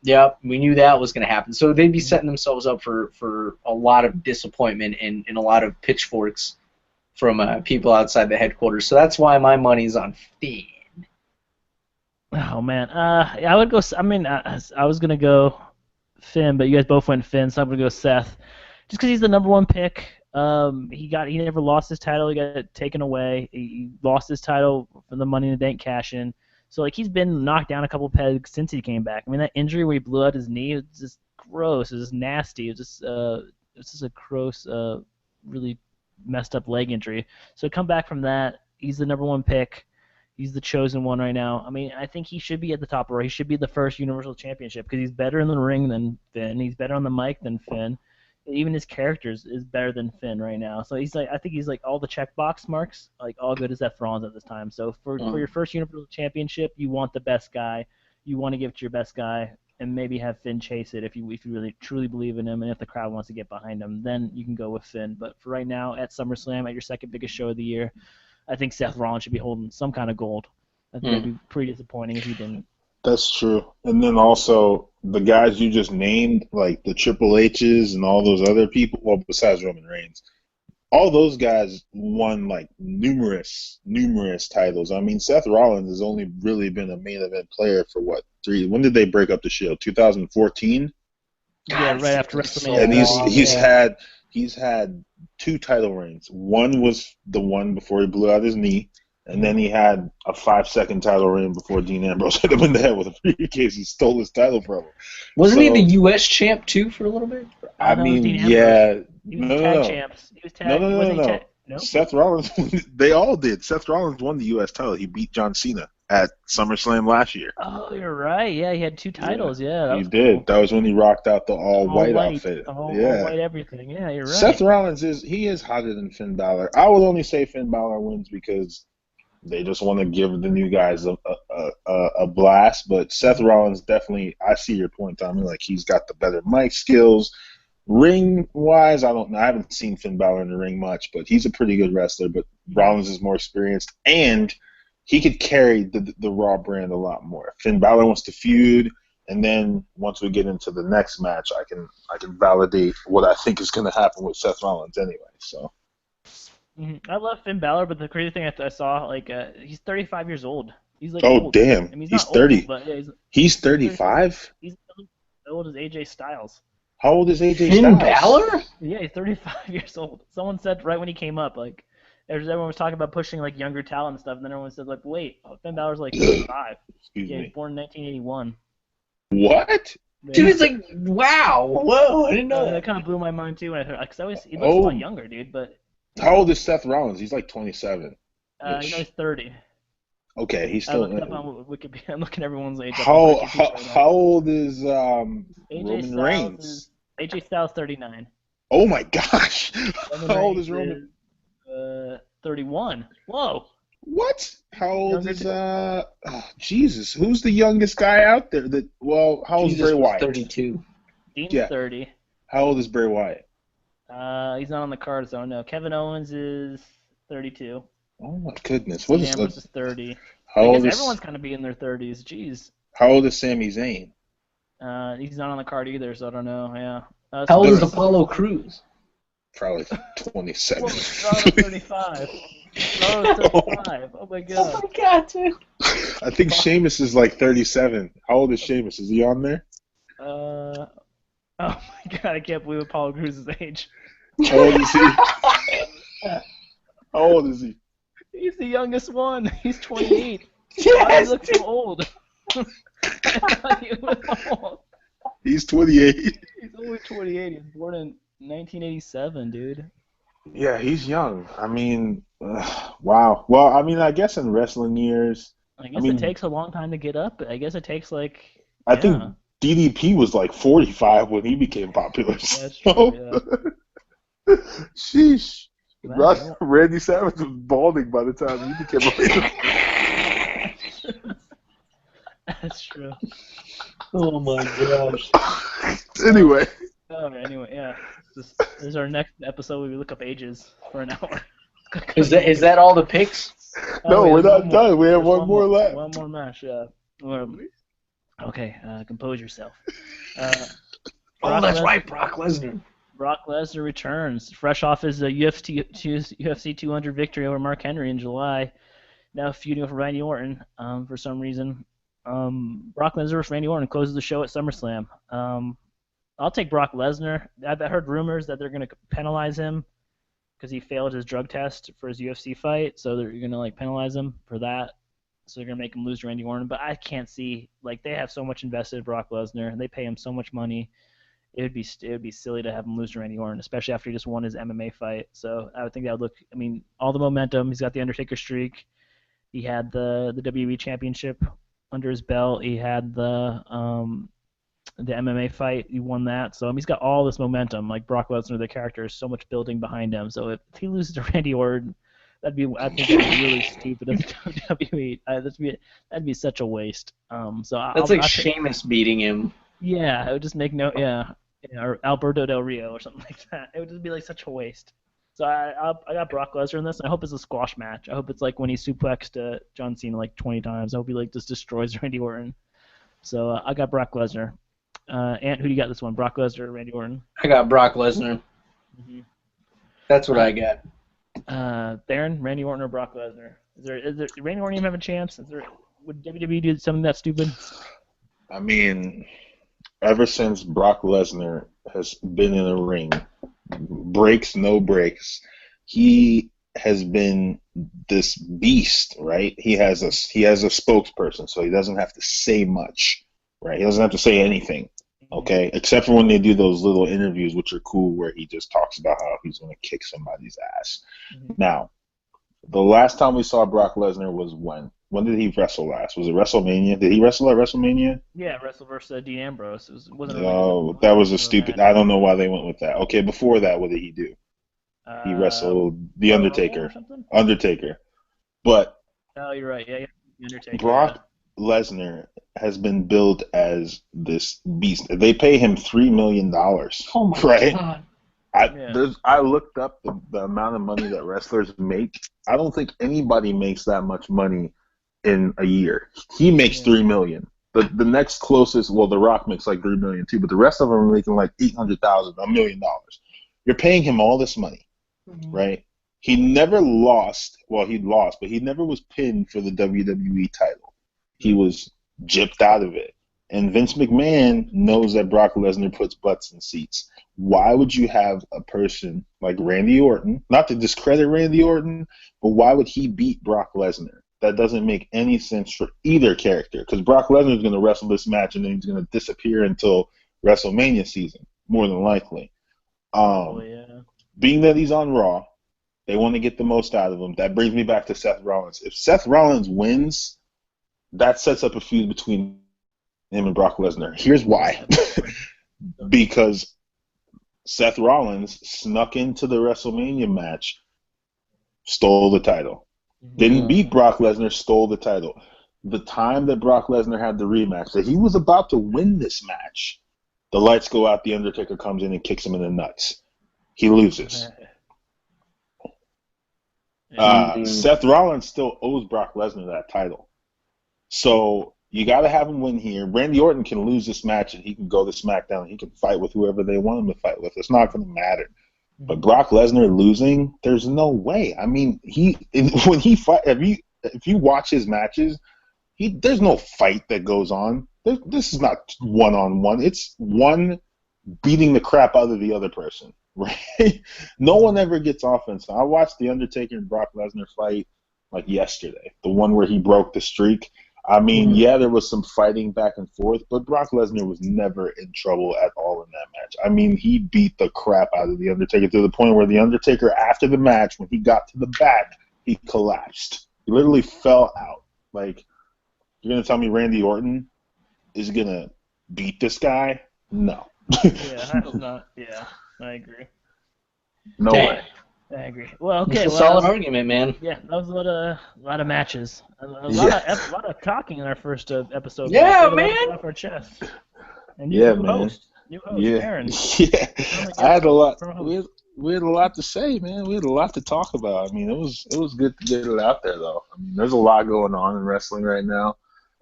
A: Yeah, we knew that was going to happen. So they'd be setting themselves up for a lot of disappointment and a lot of pitchforks from people outside the headquarters. So that's why my money's on Finn.
B: Oh, man. I would go. I mean, I was going to go Finn, but you guys both went Finn, so I'm going to go Seth. Just because he's the number one pick. He never lost his title. He got it taken away. He lost his title from the Money in the Bank cash-in. So, like, he's been knocked down a couple pegs since he came back. I mean, that injury where he blew out his knee was just gross. It was just nasty. It was just a gross, really messed up leg injury. So, come back from that. He's the number one pick. He's the chosen one right now. I mean, I think he should be at the top, or he should be the first Universal Championship because he's better in the ring than Finn. He's better on the mic than Finn. Even his character is better than Finn right now. So I think he's like all the checkbox marks, like all good as Seth Rollins at this time. So for your first Universal Championship, you want the best guy. You want to give it to your best guy, and maybe have Finn chase it if you really truly believe in him, and if the crowd wants to get behind him, then you can go with Finn. But for right now, at SummerSlam, at your second biggest show of the year, I think Seth Rollins should be holding some kind of gold. I think it'd be pretty disappointing if he didn't.
C: That's true. And then also the guys you just named, like the Triple H's and all those other people, well, besides Roman Reigns, all those guys won like numerous titles. I mean, Seth Rollins has only really been a main event player for what, 3? When did they break up the Shield? 2014?
B: Yeah, right after WrestleMania.
C: And he's had 2 title reigns. One was the one before he blew out his knee. And then he had a 5-second title reign before Dean Ambrose hit him in the head with a briefcase and stole his title from him.
A: Wasn't he the U.S. champ too for a little bit?
C: I mean, yeah.
B: He was tag champs. He was tag.
C: No. Seth Rollins, they all did. Seth Rollins won the U.S. title. He beat John Cena at SummerSlam last year.
B: Oh, you're right. Yeah, he had 2 titles. Yeah,
C: he did. Cool. That was when he rocked out the all-white outfit.
B: All white everything. Yeah, you're right.
C: Seth Rollins is hotter than Finn Balor. I would only say Finn Balor wins because they just want to give the new guys a blast. But Seth Rollins definitely, I see your point, Tommy. Like, he's got the better mic skills. Ring-wise, I don't know. I haven't seen Finn Balor in the ring much, but he's a pretty good wrestler. But Rollins is more experienced, and he could carry the Raw brand a lot more. Finn Balor wants to feud, and then once we get into the next match, I can validate what I think is going to happen with Seth Rollins anyway. So.
B: I love Finn Balor, but the crazy thing I saw, like, he's 35 years old. He's like
C: Oh
B: old.
C: damn!
B: I mean, he's
C: He's
B: not
C: 30.
B: old, but yeah,
C: He's 35.
B: He's as old as AJ Styles.
C: How old is AJ
A: Finn
C: Styles?
A: Balor?
B: Yeah, he's 35 years old. Someone said right when he came up, like, everyone was talking about pushing like younger talent and stuff, and then everyone said like, wait, Finn Balor's like 35.
C: Excuse
B: Yeah,
C: me.
B: he was born in 1981.
C: What?
A: Dude, it's like, wow, whoa, I didn't know
B: That
A: that.
B: kind of blew my mind too when I heard, cause he looks a lot younger, dude, but
C: How old is Seth Rollins? He's like 27.
B: he's 30.
C: Okay, he's
B: I
C: still.
B: looked up on Wikipedia. I'm looking at everyone's age.
C: How old is
B: AJ
C: Roman
B: Styles
C: Reigns?
B: AJ Styles 39.
C: Oh my gosh!
B: Roman
C: How old
B: Reigns
C: is Roman?
B: 31. Whoa.
C: What? How old
B: Younger
C: is
B: too.
C: Jesus? Who's the youngest guy out there? How old is
A: Jesus
C: Bray
A: was
C: Wyatt?
A: 32.
B: Dean's
C: Yeah.
B: 30.
C: How old is Bray Wyatt?
B: He's not on the card, so no. Kevin Owens is 32.
C: Oh my goodness! What
B: Dean
C: is
B: Ambrose is 30.
C: how
B: I
C: old
B: guess
C: is
B: everyone's kind of be in their 30s. Jeez.
C: How old is Sami Zayn?
B: He's not on the card either, so I don't know. Yeah.
A: How old is
C: There's-
A: Apollo Crews?
C: Probably 27.
B: Whoa, Cesaro's 35. Cesaro's 35. Oh my
A: Oh
B: god.
A: my god, dude.
C: I think Sheamus is like 37. How old is Sheamus? Is he on there?
B: Oh my god, I can't believe Apollo Crews' age.
C: How old is he? How old is he?
B: He's the youngest one. He's 28. Why does
A: Yes,
B: he look
A: dude.
B: so old? I thought he was old.
C: He's 28.
B: He's only 28. He was born in 1987, dude.
C: Yeah, he's young. I mean, wow. Well, I mean, I guess in wrestling years,
B: I guess
C: mean-
B: it takes a long time to get up. I guess it takes like.
C: I
B: yeah.
C: think DDP was like 45 when he became popular.
B: That's true. Yeah.
C: Sheesh.
B: Wow.
C: Randy Savage was balding by the time he became a
B: That's true.
A: Oh my gosh.
C: Anyway.
B: Oh, anyway, yeah. This is our next episode where we look up ages for an hour.
A: Is that all the picks?
C: No,
B: wait,
C: we're
B: there's
C: not done. We have
B: There's
C: one more left.
B: One more match, yeah. Okay, compose yourself.
A: Oh,
B: Brock
A: that's
B: Lesnar-
A: right, Brock Lesnar.
B: Brock Lesnar returns, fresh off his UFC 200 victory over Mark Henry in July. Now feuding with Randy Orton for some reason. Brock Lesnar versus Randy Orton closes the show at SummerSlam. I'll take Brock Lesnar. I've heard rumors that they're going to penalize him because he failed his drug test for his UFC fight, so they're going to like penalize him for that. So they're going to make him lose to Randy Orton. But I can't see, like, they have so much invested in Brock Lesnar, and they pay him so much money. It would be silly to have him lose to Randy Orton, especially after he just won his MMA fight. So I would think that would look. I mean, all the momentum. He's got the Undertaker streak. He had the WWE Championship under his belt. He had the MMA fight. He won that. So he's got all this momentum. Like Brock Lesnar, the character, is so much building behind him. So if he loses to Randy Orton, I think that'd be really stupid of WWE. That'd be such a waste.
A: That's like Sheamus beating him.
B: Yeah, it would just make or Alberto Del Rio or something like that. It would just be like such a waste. So I got Brock Lesnar in this, and I hope it's a squash match. I hope it's like when he suplexed John Cena like 20 times. I hope he like just destroys Randy Orton. So I got Brock Lesnar. Ant, who do you got this one? Brock Lesnar or Randy Orton?
A: I got Brock Lesnar.
B: Mm-hmm.
A: That's what I got.
B: Darren, Randy Orton or Brock Lesnar? Is there Randy Orton even have a chance? Would WWE do something that stupid?
C: I mean, ever since Brock Lesnar has been in the ring, breaks, no breaks, he has been this beast, right? He has a spokesperson, so he doesn't have to say much, right? He doesn't have to say anything, okay? Except for when they do those little interviews, which are cool, where he just talks about how he's going to kick somebody's ass.
B: Mm-hmm.
C: Now, the last time we saw Brock Lesnar was when? When did he wrestle last? Was it WrestleMania? Did he wrestle at WrestleMania?
B: Yeah, wrestle versus Dean Ambrose. Wasn't
C: Oh, that was a stupid.
B: match.
C: I don't know why they went with that. Okay, before that, what did he do? He wrestled The
B: Royal Rumble
C: Undertaker.
B: or something?
C: Undertaker. But
B: Oh, you're right. Yeah, The Undertaker.
C: Brock Lesnar has been billed as this beast. They pay him $3 million.
A: Oh my
C: right?
A: god.
C: I looked up the amount of money that wrestlers make. I don't think anybody makes that much money in a year. He makes $3 million. The next closest, well, The Rock makes like $3 million too, but the rest of them are making like $800,000, $1 million. You're paying him all this money, right? He never lost. Well, he lost, but he never was pinned for the WWE title. He was gypped out of it. And Vince McMahon knows that Brock Lesnar puts butts in seats. Why would you have a person like Randy Orton, not to discredit Randy Orton, but why would he beat Brock Lesnar? That doesn't make any sense for either character, because Brock Lesnar is going to wrestle this match and then he's going to disappear until WrestleMania season, more than likely. Being that he's on Raw, they want to get the most out of him. That brings me back to Seth Rollins. If Seth Rollins wins, that sets up a feud between him and Brock Lesnar. Here's why. Because Seth Rollins snuck into the WrestleMania match, stole the title. Didn't beat Brock Lesnar, stole the title. The time that Brock Lesnar had the rematch, that he was about to win this match, the lights go out, The Undertaker comes in and kicks him in the nuts. He loses. Seth Rollins still owes Brock Lesnar that title. So you got to have him win here. Randy Orton can lose this match and he can go to SmackDown and he can fight with whoever they want him to fight with. It's not going to matter. But Brock Lesnar losing, there's no way. I mean, when he fight, if you watch his matches, there's no fight that goes on. This is not one-on-one. It's one beating the crap out of the other person, right? No one ever gets offense. I watched The Undertaker and Brock Lesnar fight like yesterday, the one where he broke the streak. I mean, yeah, there was some fighting back and forth, but Brock Lesnar was never in trouble at all in that match. I mean, he beat the crap out of The Undertaker to the point where The Undertaker, after the match, when he got to the back, he collapsed. He literally fell out. Like, you're going to tell me Randy Orton is going to beat this guy? No.
B: Yeah, I hope not. Yeah, I agree.
C: No way.
B: I agree. Well, okay.
A: It's a solid argument, man.
B: Yeah, that was a lot of matches. A lot of talking in our first episode.
A: Yeah,
B: man.
A: man.
B: Off our chest. And
C: Yeah,
B: new
C: man.
B: host, Aaron.
C: Yeah, I had a lot. We had a lot to say, man. We had a lot to talk about. I mean, it was good to get it out there, though. I mean, there's a lot going on in wrestling right now.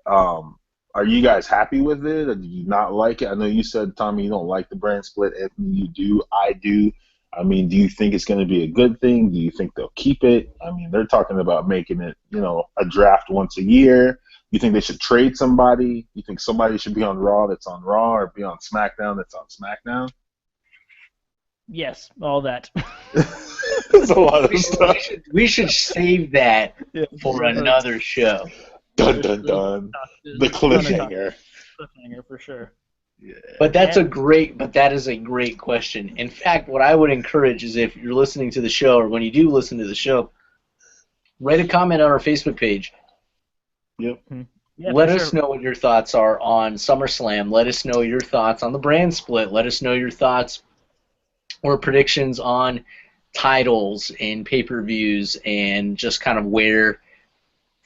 C: Are you guys happy with it, or do you not like it? I know you said, Tommy, you don't like the brand split. Anthony, you do. I do. I mean, do you think it's going to be a good thing? Do you think they'll keep it? I mean, they're talking about making it, a draft once a year. You think they should trade somebody? You think somebody should be on Raw that's on Raw or be on SmackDown that's on SmackDown?
B: Yes, all that.
C: There's a lot of stuff.
A: We should save that for another show.
C: Dun, dun, dun. The cliffhanger.
B: Cliffhanger, for sure.
C: Yeah.
A: But that is a great question. In fact, what I would encourage is if you're listening to the show, or when you do listen to the show, write a comment on our Facebook page.
C: Yep.
B: Yeah,
A: Let us know what your thoughts are on SummerSlam. Let us know your thoughts on the brand split. Let us know your thoughts or predictions on titles and pay-per-views and just kind of where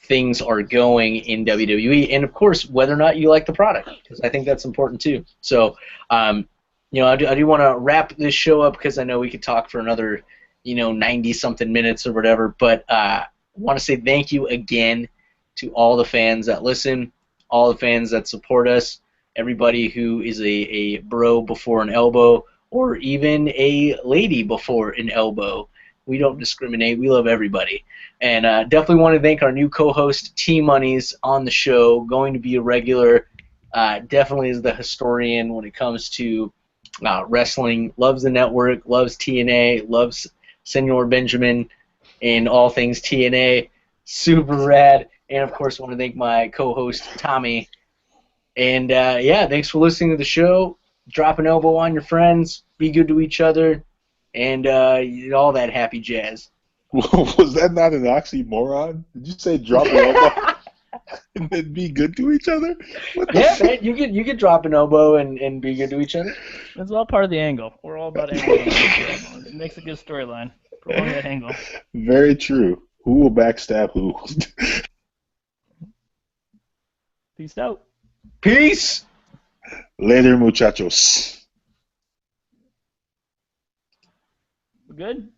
A: things are going in WWE, and of course whether or not you like the product, because I think that's important too. So, I do want to wrap this show up because I know we could talk for another, 90-something minutes or whatever. But I want to say thank you again to all the fans that listen, all the fans that support us, everybody who is a bro before an elbow, or even a lady before an elbow. We don't discriminate. We love everybody. And definitely want to thank our new co-host, Tmonies, on the show, going to be a regular. Definitely is the historian when it comes to wrestling. Loves the network, loves TNA, loves Senor Benjamin and all things TNA. Super rad. And, of course, want to thank my co-host, Tommy. And, thanks for listening to the show. Drop an elbow on your friends. Be good to each other. And all that happy jazz.
C: Was that not an oxymoron? Did you say drop an elbow and then be good to each other?
A: Yeah, man, you could drop an elbow and be good to each other.
B: It's all part of the angle. We're all about angle. It makes a good storyline. Prolong that angle.
C: Very true. Who will backstab who?
B: Peace out.
A: Peace.
C: Later, muchachos.
B: Good?